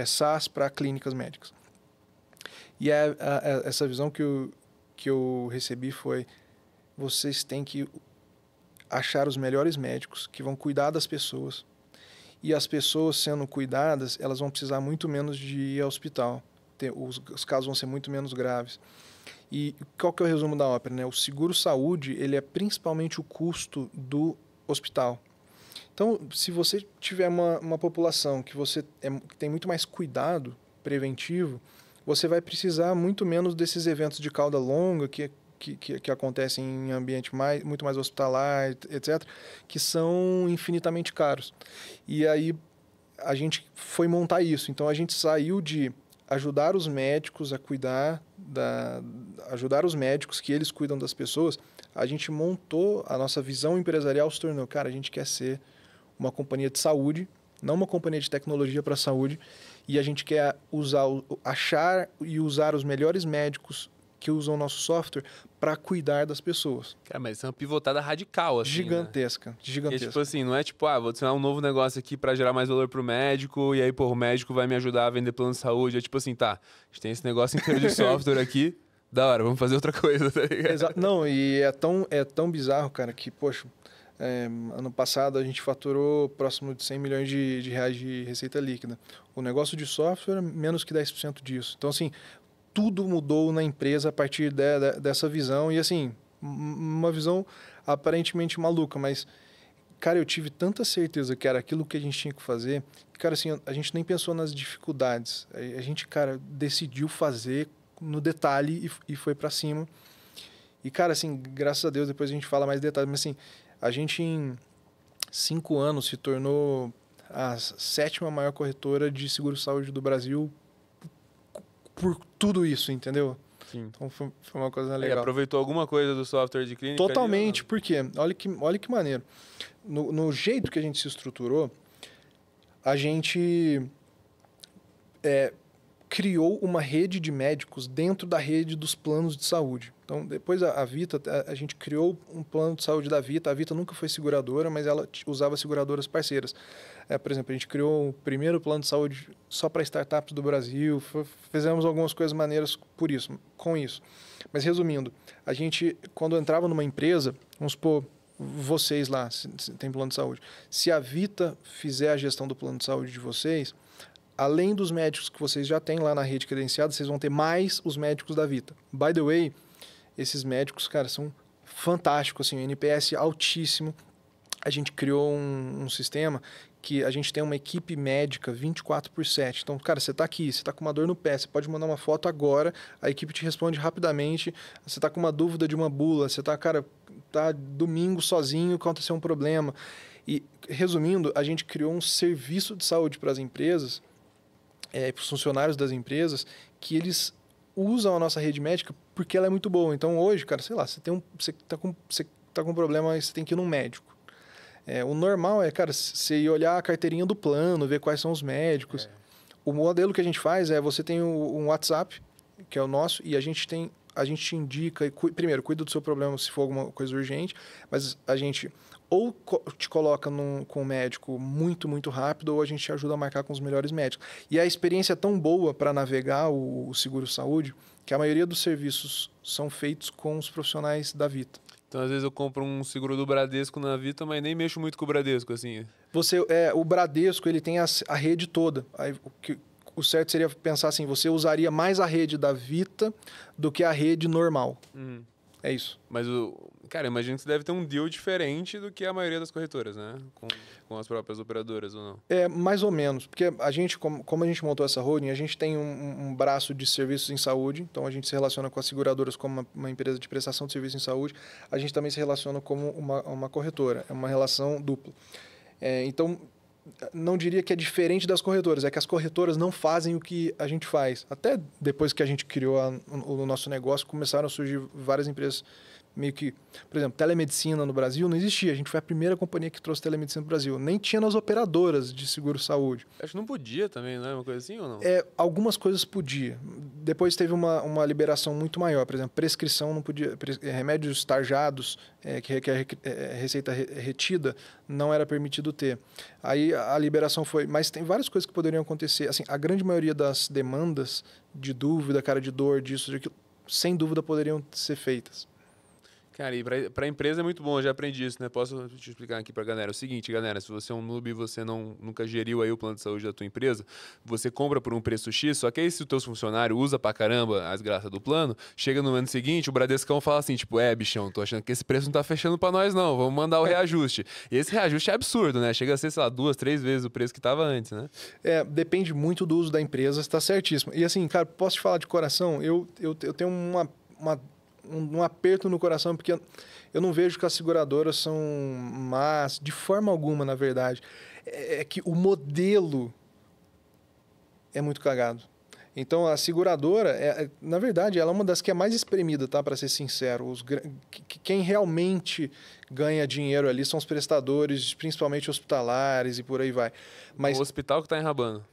SaaS para clínicas médicas. E essa visão que eu recebi foi, vocês têm que achar os melhores médicos que vão cuidar das pessoas. E as pessoas sendo cuidadas, elas vão precisar muito menos de ir ao hospital. Os casos vão ser muito menos graves. E qual que é o resumo da ópera, né? O seguro-saúde, ele é principalmente o custo do hospital. Então, se você tiver uma população que que tem muito mais cuidado preventivo, você vai precisar muito menos desses eventos de cauda longa que acontecem em ambiente muito mais hospitalar, etc., que são infinitamente caros. E aí a gente foi montar isso. Então a gente saiu de ajudar os médicos a cuidar ajudar os médicos que eles cuidam das pessoas. A gente montou, a nossa visão empresarial se tornou, cara, a gente quer ser uma companhia de saúde, não uma companhia de tecnologia para a saúde, e a gente quer achar e usar os melhores médicos que usam o nosso software para cuidar das pessoas. Cara, mas isso é uma pivotada radical, assim, Gigantesca, né? gigantesca. E, tipo assim, não é tipo, vou adicionar um novo negócio aqui para gerar mais valor pro médico, e aí, pô, o médico vai me ajudar a vender plano de saúde. É tipo assim, tá, a gente tem esse negócio inteiro de software aqui, da hora, vamos fazer outra coisa, tá ligado? Não, e é tão bizarro, cara, que, poxa, ano passado a gente faturou próximo de 100 milhões de reais de receita líquida. O negócio de software, menos que 10% disso. Então, assim, tudo mudou na empresa a partir dessa visão. E, assim, uma visão aparentemente maluca, mas, cara, eu tive tanta certeza que era aquilo que a gente tinha que fazer, que, cara, assim, a gente nem pensou nas dificuldades. A gente, cara, decidiu fazer no detalhe e foi para cima. E, cara, assim, graças a Deus, depois a gente fala mais detalhes, mas, assim, a gente em 5 anos se tornou a 7ª maior corretora de seguro-saúde do Brasil por tudo isso, entendeu? Sim. Então foi uma coisa legal. E aproveitou alguma coisa do software de clínica? Totalmente, porque olha que maneiro. No jeito que a gente se estruturou, a gente criou uma rede de médicos dentro da rede dos planos de saúde. Então, depois a Vita, a gente criou um plano de saúde da Vita. A Vita nunca foi seguradora, mas ela usava seguradoras parceiras. Por exemplo, a gente criou o primeiro plano de saúde só para startups do Brasil. Fizemos algumas coisas maneiras com isso. Mas, resumindo, a gente, quando entrava numa empresa, vamos supor, vocês lá, se tem plano de saúde, se a Vita fizer a gestão do plano de saúde de vocês, além dos médicos que vocês já têm lá na rede credenciada, vocês vão ter mais os médicos da Vita. By the way, esses médicos, cara, são fantásticos, assim, o NPS altíssimo. A gente criou um sistema que a gente tem uma equipe médica 24/7. Então, cara, você está aqui, você está com uma dor no pé, você pode mandar uma foto agora, a equipe te responde rapidamente. Você está com uma dúvida de uma bula, você está, cara, tá domingo sozinho, aconteceu um problema. E, resumindo, a gente criou um serviço de saúde para as empresas, para os funcionários das empresas, que eles usam a nossa rede médica porque ela é muito boa. Então, hoje, cara, sei lá, você tá com um problema e você tem que ir num médico. O normal é, cara, você ir olhar a carteirinha do plano, ver quais são os médicos. O modelo que a gente faz você tem um WhatsApp, que é o nosso, e a gente te indica, primeiro, cuida do seu problema se for alguma coisa urgente, mas a gente ou te coloca com um médico muito, muito rápido, ou a gente te ajuda a marcar com os melhores médicos. E a experiência é tão boa para navegar o seguro-saúde, que a maioria dos serviços são feitos com os profissionais da Vita. Então, às vezes eu compro um seguro do Bradesco na Vita, mas nem mexo muito com o Bradesco, assim. O Bradesco, ele tem a rede toda. Aí, o certo seria pensar assim, você usaria mais a rede da Vita do que a rede normal. É isso. Mas, cara, eu imagino que você deve ter um deal diferente do que a maioria das corretoras, né? Com as próprias operadoras, ou não? Mais ou menos. Porque a gente, como a gente montou essa holding, a gente tem um braço de serviços em saúde. Então, a gente se relaciona com as seguradoras como uma empresa de prestação de serviço em saúde. A gente também se relaciona como uma corretora. É uma relação dupla. Então, não diria que é diferente das corretoras. É que as corretoras não fazem o que a gente faz. Até depois que a gente criou o nosso negócio, começaram a surgir várias empresas meio que... Por exemplo, telemedicina no Brasil não existia. A gente foi a primeira companhia que trouxe telemedicina no Brasil. Nem tinha nas operadoras de seguro-saúde. Acho que não podia também, não é uma coisa assim ou não? Algumas coisas podia. Depois teve uma liberação muito maior. Por exemplo, prescrição não podia... Remédios tarjados, que requer receita retida, não era permitido ter. Aí a liberação foi... Mas tem várias coisas que poderiam acontecer. Assim, a grande maioria das demandas de dúvida, cara, de dor, disso, daquilo, sem dúvida poderiam ser feitas. Cara, e pra empresa é muito bom, eu já aprendi isso, né? Posso te explicar aqui pra galera. É o seguinte, galera, se você é um noob e você nunca geriu aí o plano de saúde da tua empresa, você compra por um preço X, só que aí se o teu funcionário usa pra caramba as graças do plano, chega no ano seguinte, o Bradescão fala assim, tipo, bichão, tô achando que esse preço não tá fechando pra nós não, vamos mandar o reajuste. E esse reajuste é absurdo, né? Chega a ser, sei lá, 2, 3 vezes o preço que tava antes, né? Depende muito do uso da empresa, está certíssimo. E assim, cara, posso te falar de coração, eu tenho um aperto no coração, porque eu não vejo que as seguradoras são más, de forma alguma, na verdade. É que o modelo é muito cagado. Então, a seguradora, na verdade, ela é uma das que é mais espremida, tá? Para ser sincero. Quem realmente ganha dinheiro ali são os prestadores, principalmente hospitalares e por aí vai. Mas, o hospital que está enrabando.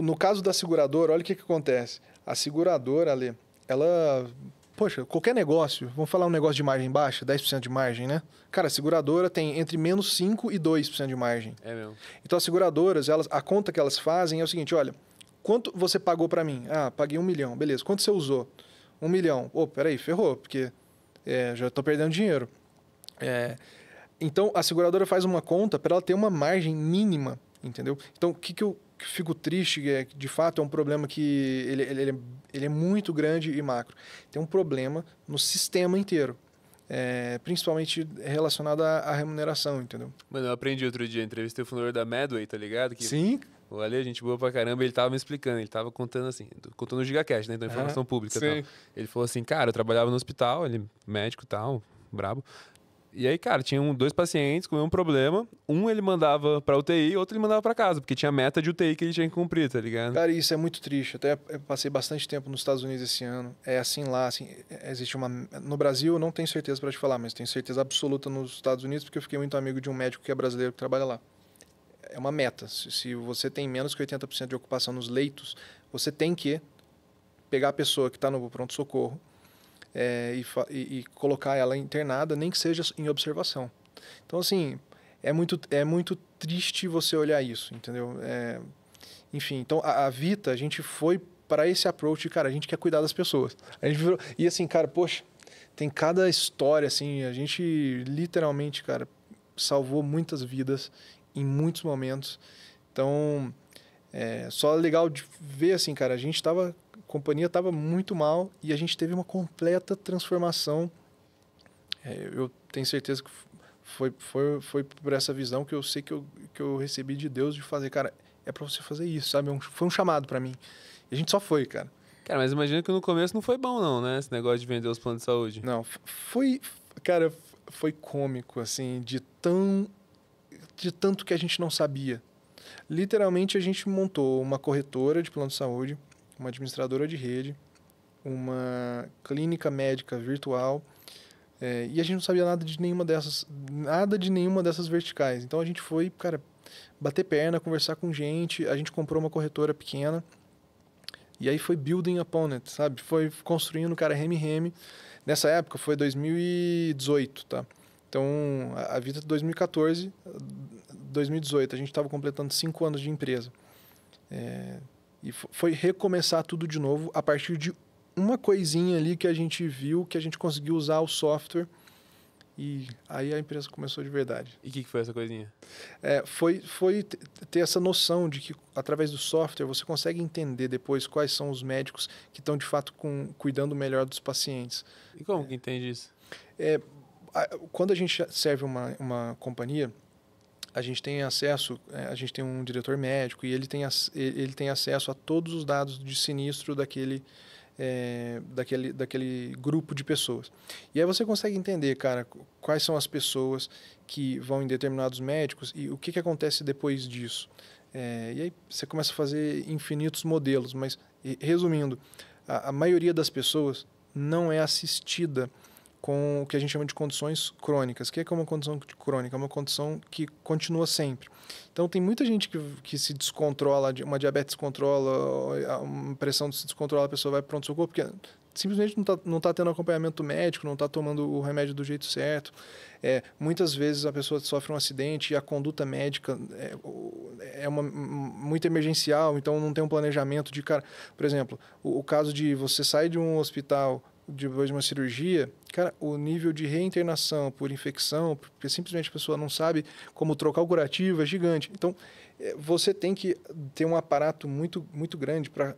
No caso da seguradora, olha o que acontece. A seguradora, Ale, ela poxa, qualquer negócio, vamos falar um negócio de margem baixa, 10% de margem, né? Cara, a seguradora tem entre menos 5% e 2% de margem. É mesmo. Então, as seguradoras, a conta que elas fazem é o seguinte, olha, quanto você pagou para mim? Ah, paguei 1 milhão, beleza. Quanto você usou? 1 milhão. Ô, peraí, ferrou, porque já estou perdendo dinheiro. Então, a seguradora faz uma conta para ela ter uma margem mínima, entendeu? Então, o que eu fico triste, de fato, é um problema que ele é muito grande e macro. Tem um problema no sistema inteiro, principalmente relacionado à remuneração, entendeu? Mano, eu aprendi outro dia, entrevistei o fundador da Medway, tá ligado? Sim. O Ale, a gente boa pra caramba, ele tava me explicando, ele tava contando assim, contando o GigaCast, né? Então, informação pública e tal. Ele falou assim, cara, eu trabalhava no hospital, ele médico e tal, brabo. E aí, cara, tinha 2 pacientes com o mesmo problema. Um ele mandava pra UTI, outro ele mandava pra casa, porque tinha meta de UTI que ele tinha que cumprir, tá ligado? Cara, isso é muito triste. Até eu passei bastante tempo nos Estados Unidos esse ano. É assim lá, assim, existe uma... No Brasil, eu não tenho certeza pra te falar, mas tenho certeza absoluta nos Estados Unidos, porque eu fiquei muito amigo de um médico que é brasileiro que trabalha lá. É uma meta. Se você tem menos que 80% de ocupação nos leitos, você tem que pegar a pessoa que está no pronto-socorro e colocar ela internada, nem que seja em observação. Então, assim, é muito triste você olhar isso, entendeu? Enfim, então, a Vita, a gente foi para esse approach, cara, a gente quer cuidar das pessoas. A gente virou, e assim, cara, poxa, tem cada história, assim, a gente literalmente, cara, salvou muitas vidas em muitos momentos. Então, só legal de ver, assim, cara, a companhia estava muito mal e a gente teve uma completa transformação. Eu tenho certeza que foi por essa visão que eu sei que eu recebi de Deus de fazer, cara, é para você fazer isso, sabe? Foi um chamado para mim. E a gente só foi, cara. Cara, mas imagina que no começo não foi bom não, né? Esse negócio de vender os planos de saúde. Não, cara, foi cômico, assim, de tanto que a gente não sabia. Literalmente, a gente montou uma corretora de plano de saúde, uma administradora de rede, uma clínica médica virtual, e a gente não sabia nada de nenhuma dessas verticais. Então, a gente foi, cara, bater perna, conversar com gente, a gente comprou uma corretora pequena, e aí foi building upon it, sabe? Foi construindo, cara, reme. Nessa época, foi 2018, tá? Então, a Vita de 2014, 2018, a gente estava completando 5 anos de empresa. E foi recomeçar tudo de novo a partir de uma coisinha ali que a gente viu, que a gente conseguiu usar o software. E aí a empresa começou de verdade. E o que foi essa coisinha? Foi ter essa noção de que, através do software, você consegue entender depois quais são os médicos que estão, de fato, cuidando melhor dos pacientes. E como que entende isso? Quando a gente serve uma companhia, a gente tem acesso, a gente tem um diretor médico e ele tem acesso a todos os dados de sinistro daquele grupo de pessoas. E aí você consegue entender, cara, quais são as pessoas que vão em determinados médicos e o que acontece depois disso. E aí você começa a fazer infinitos modelos, mas, resumindo, a maioria das pessoas não é assistida com o que a gente chama de condições crônicas. O que é uma condição crônica? É uma condição que continua sempre. Então, tem muita gente que se descontrola, uma diabetes descontrola, uma pressão se descontrola, a pessoa vai para o pronto-socorro, porque simplesmente não tá tendo acompanhamento médico, não está tomando o remédio do jeito certo. Muitas vezes a pessoa sofre um acidente e a conduta médica muito emergencial, então não tem um planejamento de, cara, por exemplo, o caso de você sair de um hospital depois de uma cirurgia, cara, o nível de reinternação por infecção, porque simplesmente a pessoa não sabe como trocar o curativo, é gigante. Então, você tem que ter um aparato muito, muito grande para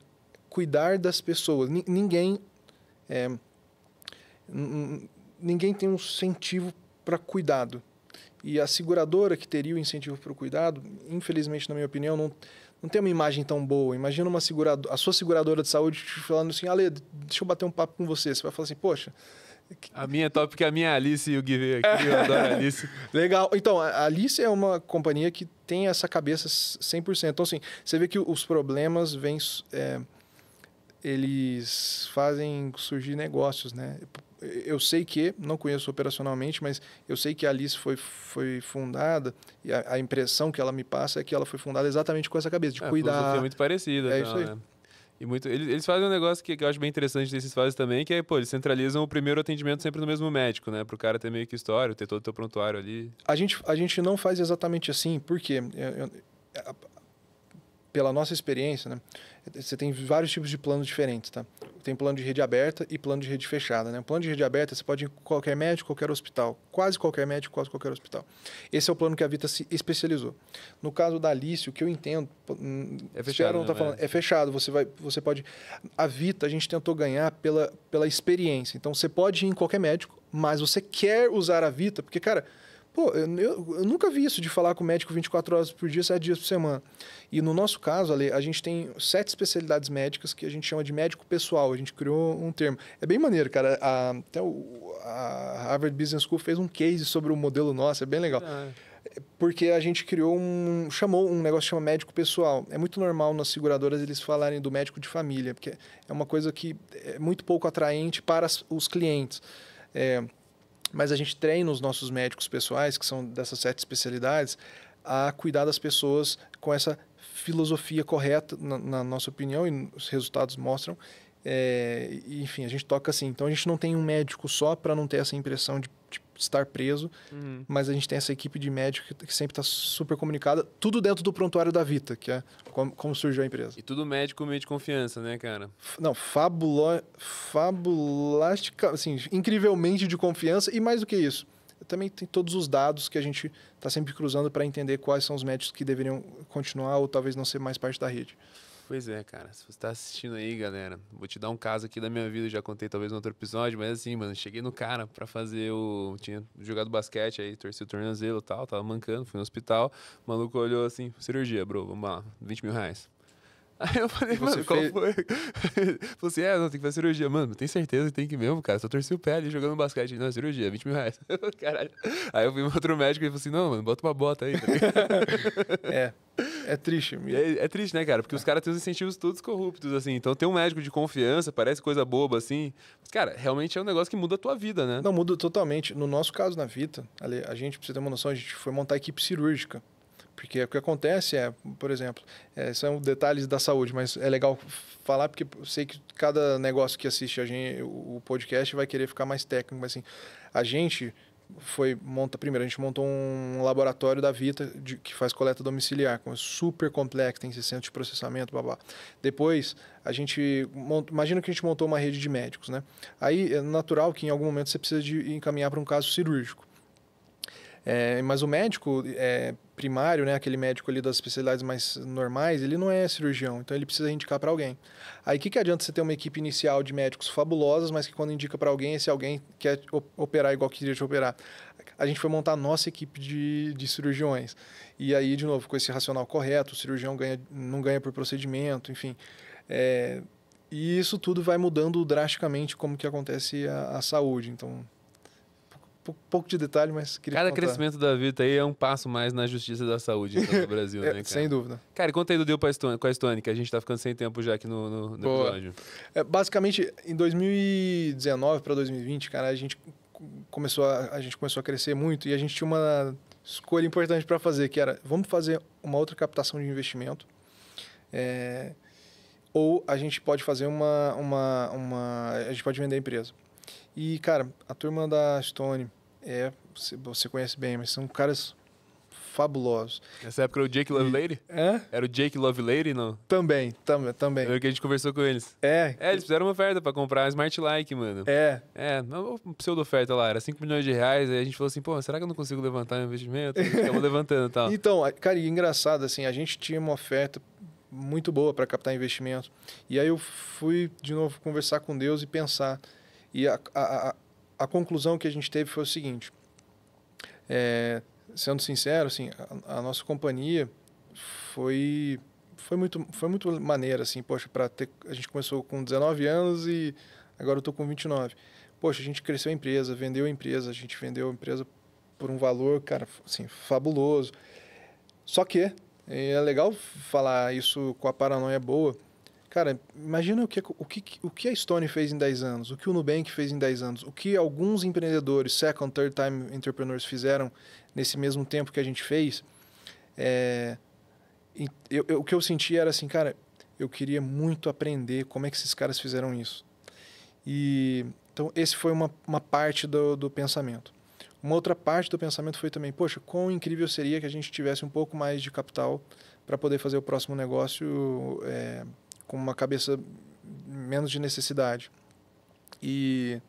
cuidar das pessoas. Ninguém tem um incentivo para cuidado. E a seguradora que teria o incentivo para o cuidado, infelizmente, na minha opinião, não tem uma imagem tão boa. Imagina a sua seguradora de saúde te falando assim, Ale, deixa eu bater um papo com você. Você vai falar assim, poxa... A minha é top, porque a minha é a Alice e o Gui aqui, eu adoro a Alice. Legal. Então, a Alice é uma companhia que tem essa cabeça 100%. Então, assim, você vê que os problemas vêm... eles fazem surgir negócios, né? Eu sei que, não conheço operacionalmente, mas eu sei que a Alice foi fundada, e a impressão que ela me passa é que ela foi fundada exatamente com essa cabeça, de cuidar. A filosofia é muito parecida. Isso aí. Né? E eles fazem um negócio que eu acho bem interessante desses fases também, que é, pô, eles centralizam o primeiro atendimento sempre no mesmo médico, né? Pro cara ter meio que história, ter todo o teu prontuário ali. A gente não faz exatamente assim, porque pela nossa experiência, né? Você tem vários tipos de planos diferentes, tá? Tem plano de rede aberta e plano de rede fechada, né? O plano de rede aberta, você pode ir em qualquer médico, qualquer hospital. Quase qualquer médico, quase qualquer hospital. Esse é o plano que a Vita se especializou. No caso da Alice, o que eu entendo... É fechado, não tá falando, é fechado. Você pode... A Vita, a gente tentou ganhar pela experiência. Então, você pode ir em qualquer médico, mas você quer usar a Vita, porque, cara... Pô, eu nunca vi isso de falar com o médico 24 horas por dia, 7 dias por semana. E no nosso caso, Ale, a gente tem 7 especialidades médicas que a gente chama de médico pessoal. A gente criou um termo. É bem maneiro, cara. Até a Harvard Business School fez um case sobre o modelo nosso, é bem legal. Porque a gente chamou um negócio que chama médico pessoal. É muito normal nas seguradoras eles falarem do médico de família, porque é uma coisa que é muito pouco atraente para os clientes. Mas a gente treina os nossos médicos pessoais, que são dessas 7 especialidades, a cuidar das pessoas com essa filosofia correta, na nossa opinião, e os resultados mostram. Enfim, a gente toca assim. Então, a gente não tem um médico só para não ter essa impressão de estar preso, mas a gente tem essa equipe de médico que sempre está super comunicada, tudo dentro do prontuário da Vita, que é como surgiu a empresa. E tudo médico meio de confiança, né, cara? Não, fabulástica, assim, incrivelmente de confiança, e mais do que isso, também tem todos os dados que a gente está sempre cruzando para entender quais são os médicos que deveriam continuar ou talvez não ser mais parte da rede. Pois é, cara. Se você está assistindo aí, galera, vou te dar um caso aqui da minha vida, já contei talvez no outro episódio, mas assim, mano, cheguei no cara pra fazer tinha jogado basquete aí, torci o tornozelo e tal, tava mancando, fui no hospital, o maluco olhou assim, cirurgia, bro, vamos lá, 20 mil reais. Aí eu falei, mano, qual foi? Falei assim, não, tem que fazer cirurgia. Mano, tem certeza que tem que mesmo, cara? Só torci o pé ali jogando basquete. Não, cirurgia, 20 mil reais. Caralho. Aí eu fui no outro médico e ele falou assim, não, mano, bota uma bota aí. É triste. É triste, né, cara? Porque os caras têm os incentivos todos corruptos, assim. Então ter um médico de confiança, parece coisa boba, assim. Mas, cara, realmente é um negócio que muda a tua vida, né? Não, muda totalmente. No nosso caso, na Vita, a gente, pra você ter uma noção, a gente foi montar a equipe cirúrgica. Porque o que acontece por exemplo, são detalhes da saúde, mas é legal falar porque eu sei que cada negócio que assiste o podcast vai querer ficar mais técnico, mas assim, a gente primeiro a gente montou um laboratório da Vita que faz coleta domiciliar, super complexo, tem esse centro de processamento, blá, blá. Depois, imagina que a gente montou uma rede de médicos, né? Aí é natural que em algum momento você precisa de encaminhar para um caso cirúrgico. Mas o médico primário, né, aquele médico ali das especialidades mais normais, ele não é cirurgião, então ele precisa indicar para alguém. Aí o que adianta você ter uma equipe inicial de médicos fabulosos, mas que quando indica para alguém, esse alguém quer operar igual que queria te operar? A gente foi montar a nossa equipe de cirurgiões. E aí, de novo, com esse racional correto, o cirurgião não ganha por procedimento, enfim. E isso tudo vai mudando drasticamente como que acontece a saúde. Então... pouco de detalhe, mas queria Cada contar. crescimento da Vita aí é um passo mais na justiça da saúde então, do Brasil, né, cara? Sem dúvida. Cara, e conta aí do deal com a Stone, que a gente tá ficando sem tempo já aqui no episódio. Basicamente, em 2019 para 2020, cara, a gente começou a crescer muito e a gente tinha uma escolha importante para fazer, que era, vamos fazer uma outra captação de investimento, ou a gente pode fazer a gente pode vender a empresa. E, cara, a turma da Stone, você conhece bem, mas são caras fabulosos. Nessa época era o Jake Lovelady? Era o Jake Lovelady, não? Também. Era o que a gente conversou com eles. Eles fizeram uma oferta pra comprar a Smart Like, mano. Uma pseudo-oferta lá, era 5 milhões de reais, aí a gente falou assim, pô, será que eu não consigo levantar um investimento? Ficamos levantando e tal. Então, cara, e engraçado, assim, a gente tinha uma oferta muito boa para captar investimento. E aí eu fui, de novo, conversar com Deus e pensar. E a conclusão que a gente teve foi o seguinte, sendo sincero, assim, a nossa companhia foi muito maneira, assim, poxa, a gente começou com 19 anos e agora eu tô com 29. Poxa, a gente cresceu a empresa, a gente vendeu a empresa por um valor, cara, assim, fabuloso. Só que, é legal falar isso com a paranoia boa. Cara, imagina o que a Stone fez em 10 anos, o que o Nubank fez em 10 anos, o que alguns empreendedores, second, third time entrepreneurs fizeram nesse mesmo tempo que a gente fez. O que eu senti era assim, cara, eu queria muito aprender como é que esses caras fizeram isso. E então esse foi uma parte do pensamento. Uma outra parte do pensamento foi também, poxa, quão incrível seria que a gente tivesse um pouco mais de capital para poder fazer o próximo negócio com uma cabeça menos de necessidade. E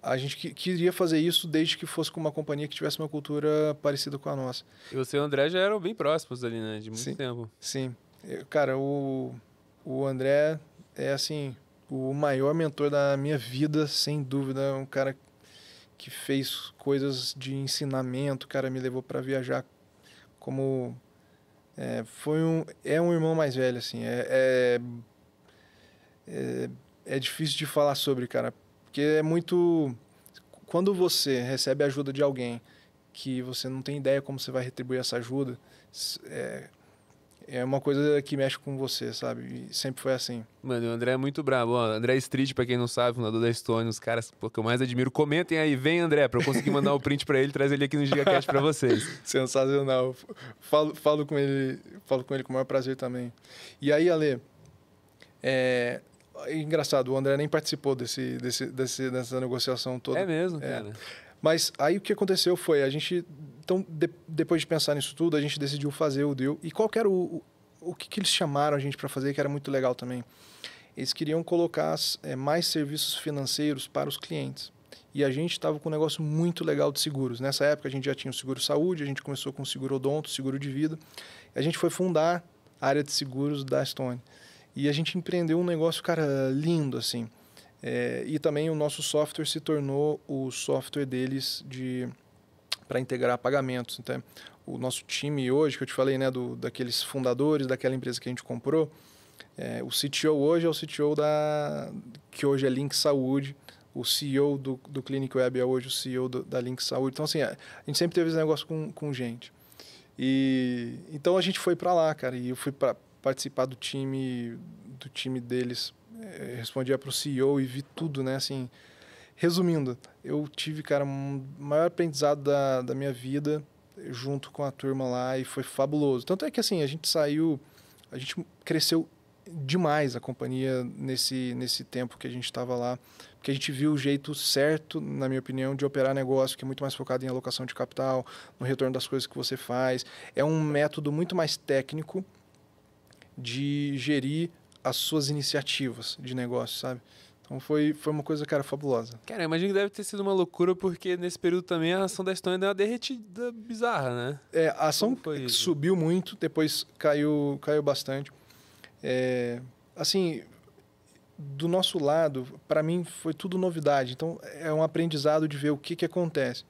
a gente queria fazer isso desde que fosse com uma companhia que tivesse uma cultura parecida com a nossa. E você e o André já eram bem próximos ali, né? De muito Sim, tempo. Sim. Cara, o André é, assim, o maior mentor da minha vida, sem dúvida. Um cara que fez coisas de ensinamento, o cara me levou para viajar como... é um irmão mais velho, assim. É difícil de falar sobre, cara, porque é muito... Quando você recebe a ajuda de alguém que você não tem ideia como você vai retribuir essa ajuda, é uma coisa que mexe com você, sabe? E sempre foi assim. Mano, o André é muito brabo. Ó, André Street, pra quem não sabe, fundador da Stone, os caras que eu mais admiro. Comentem aí, vem André, pra eu conseguir mandar o print pra ele e trazer ele aqui no GigaCast pra vocês. Sensacional. Falo com ele com o maior prazer também. E aí, Ale, engraçado, o André nem participou dessa negociação toda. É mesmo, cara. Mas aí o que aconteceu foi, a gente... Então, depois de pensar nisso tudo, a gente decidiu fazer o deal. E qual que era o que eles chamaram a gente para fazer, que era muito legal também? Eles queriam colocar mais serviços financeiros para os clientes. E a gente estava com um negócio muito legal de seguros. Nessa época, a gente já tinha o seguro saúde, a gente começou com o seguro odonto, seguro de vida. A gente foi fundar a área de seguros da Stone. E a gente empreendeu um negócio, cara, lindo, assim. E também o nosso software se tornou o software deles para integrar pagamentos. Então, o nosso time hoje, que eu te falei, né, daqueles fundadores daquela empresa que a gente comprou, o CTO hoje é o CTO que hoje é Link Saúde, o CEO do Clinic Web é hoje o CEO da Link Saúde. Então, assim, a gente sempre teve esse negócio com gente. Então, a gente foi para lá, cara, e eu fui para participar do time deles, respondia para o CEO e vi tudo, né, assim... Resumindo, eu tive, cara, o maior aprendizado da minha vida junto com a turma lá e foi fabuloso. Tanto é que, assim, a gente cresceu demais a companhia nesse tempo que a gente estava lá, porque a gente viu o jeito certo, na minha opinião, de operar negócio, que é muito mais focado em alocação de capital, no retorno das coisas que você faz. É um método muito mais técnico de gerir as suas iniciativas de negócio, sabe? Então foi uma coisa, cara, fabulosa. Cara, eu imagino que deve ter sido uma loucura, porque nesse período também a ação da Stone deu uma derretida bizarra, né? A ação subiu muito, depois caiu bastante. Assim, do nosso lado, para mim foi tudo novidade. Então é um aprendizado de ver o que acontece.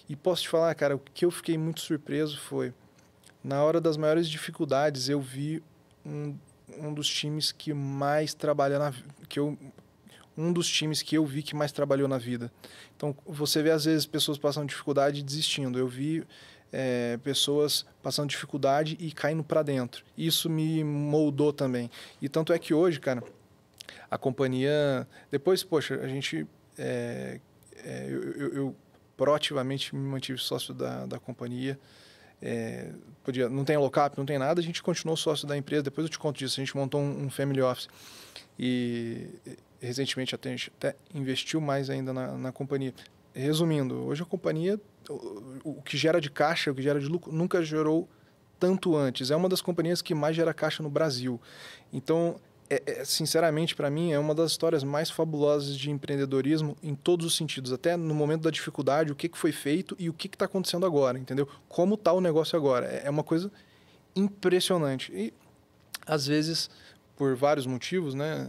E posso te falar, cara, o que eu fiquei muito surpreso foi, na hora das maiores dificuldades, eu vi um dos times que mais trabalha um dos times que eu vi que mais trabalhou na vida. Então, você vê, às vezes, pessoas passando dificuldade e desistindo. Eu vi pessoas passando dificuldade e caindo para dentro. Isso me moldou também. E tanto é que hoje, cara, a companhia... Depois, poxa, a gente... eu proativamente me mantive sócio da companhia. Não tem lockup, não tem nada, a gente continuou sócio da empresa. Depois eu te conto disso. A gente montou um family office. E... recentemente até investiu mais ainda na companhia. Resumindo, hoje a companhia, o que gera de caixa, o que gera de lucro, nunca gerou tanto antes. É uma das companhias que mais gera caixa no Brasil. Então, sinceramente, para mim, é uma das histórias mais fabulosas de empreendedorismo em todos os sentidos. Até no momento da dificuldade, o que foi feito e o que está acontecendo agora, entendeu? Como está o negócio agora. É uma coisa impressionante. E, às vezes, por vários motivos, né,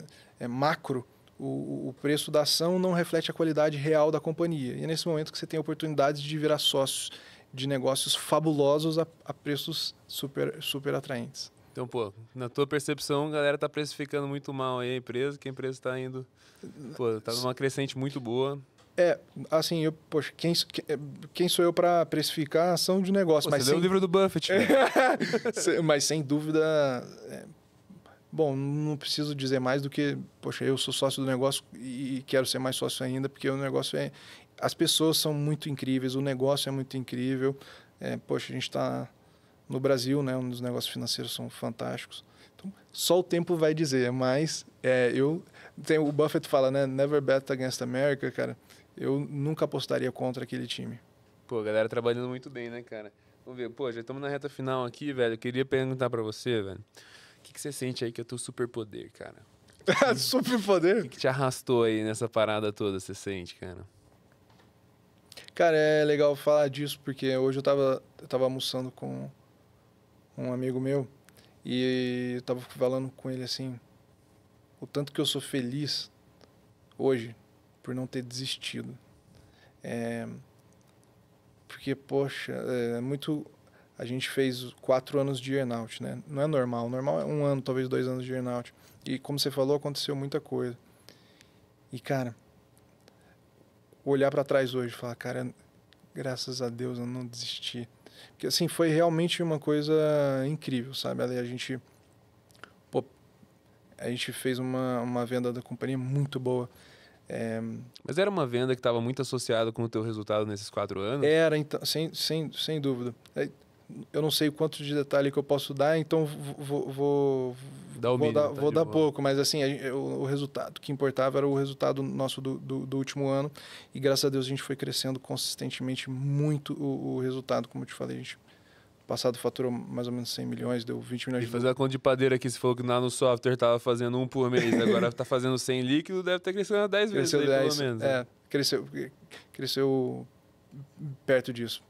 macro, o preço da ação não reflete a qualidade real da companhia. E é nesse momento que você tem a oportunidade de virar sócios de negócios fabulosos a preços super atraentes. Então, pô, na tua percepção, a galera tá precificando muito mal aí a empresa, que a empresa tá indo... Pô, tá numa crescente muito boa. Assim, poxa, quem sou eu para precificar a ação de negócio? Pô, mas você leu o livro do Buffett. Mas sem dúvida... Bom, não preciso dizer mais do que, poxa, eu sou sócio do negócio e quero ser mais sócio ainda, porque o negócio as pessoas são muito incríveis, o negócio é muito incrível. Poxa, a gente está no Brasil, né, onde os negócios financeiros são fantásticos. Então, só o tempo vai dizer, mas o Buffett fala, né? Never bet against America, cara. Eu nunca apostaria contra aquele time. Pô, a galera trabalhando muito bem, né, cara? Vamos ver. Pô, já estamos na reta final aqui, velho. Eu queria perguntar pra você, velho. O que você sente aí que é o teu superpoder, cara? Superpoder? O que te arrastou aí nessa parada toda, você sente, cara? Cara, é legal falar disso, porque hoje eu tava almoçando com um amigo meu e eu tava falando com ele assim, o tanto que eu sou feliz hoje por não ter desistido. Porque, poxa, a gente fez 4 anos de earnout, né? Não é normal. O normal é 1 ano, talvez 2 anos de earnout. E como você falou, aconteceu muita coisa. E, cara, olhar para trás hoje e falar, cara, graças a Deus eu não desisti. Porque, assim, foi realmente uma coisa incrível, sabe? Ali a gente fez uma venda da companhia muito boa. Mas era uma venda que estava muito associada com o teu resultado nesses 4 anos? Era, então, sem dúvida. Eu não sei o quanto de detalhe que eu posso dar, então vou dar pouco, mas assim, o resultado que importava era o resultado nosso do último ano, e graças a Deus a gente foi crescendo consistentemente muito o resultado, como eu te falei, a gente passado faturou mais ou menos 100 milhões, deu 20 milhões de fazer a conta de padeiro aqui, você falou que lá no software tava fazendo 1 por mês, agora tá fazendo 100 líquido, deve ter crescido 10 vezes aí, 10, pelo menos. Cresceu perto disso.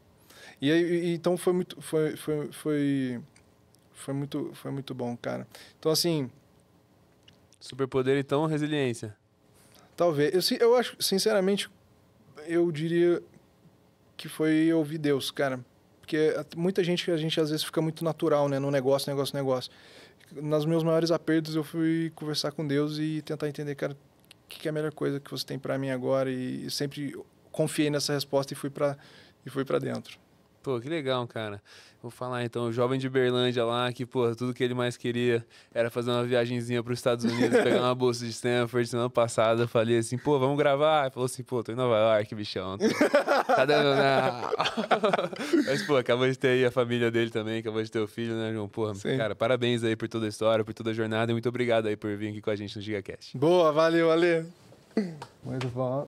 E aí, então foi muito bom, cara. Então, assim... Superpoder, então, resiliência. Talvez. Eu acho, sinceramente, eu diria que foi ouvir Deus, cara. Porque muita gente, a gente às vezes fica muito natural, né? No negócio. Nos meus maiores apertos, eu fui conversar com Deus e tentar entender, cara, o que é a melhor coisa que você tem pra mim agora. E sempre confiei nessa resposta e fui pra dentro. Pô, que legal, cara. Vou falar então, o jovem de Berlândia lá, que, pô, tudo que ele mais queria era fazer uma viagenzinha para os Estados Unidos, pegar uma bolsa de Stanford. Semana passada eu falei assim, pô, vamos gravar? Ele falou assim, pô, tô em Nova York, bichão. Tá dando, não. Mas, pô, acabou de ter aí a família dele também, acabou de ter o filho, né, João? Porra, sim. Cara, parabéns aí por toda a história, por toda a jornada e muito obrigado aí por vir aqui com a gente no GigaCast. Boa, valeu, Ale. Muito bom.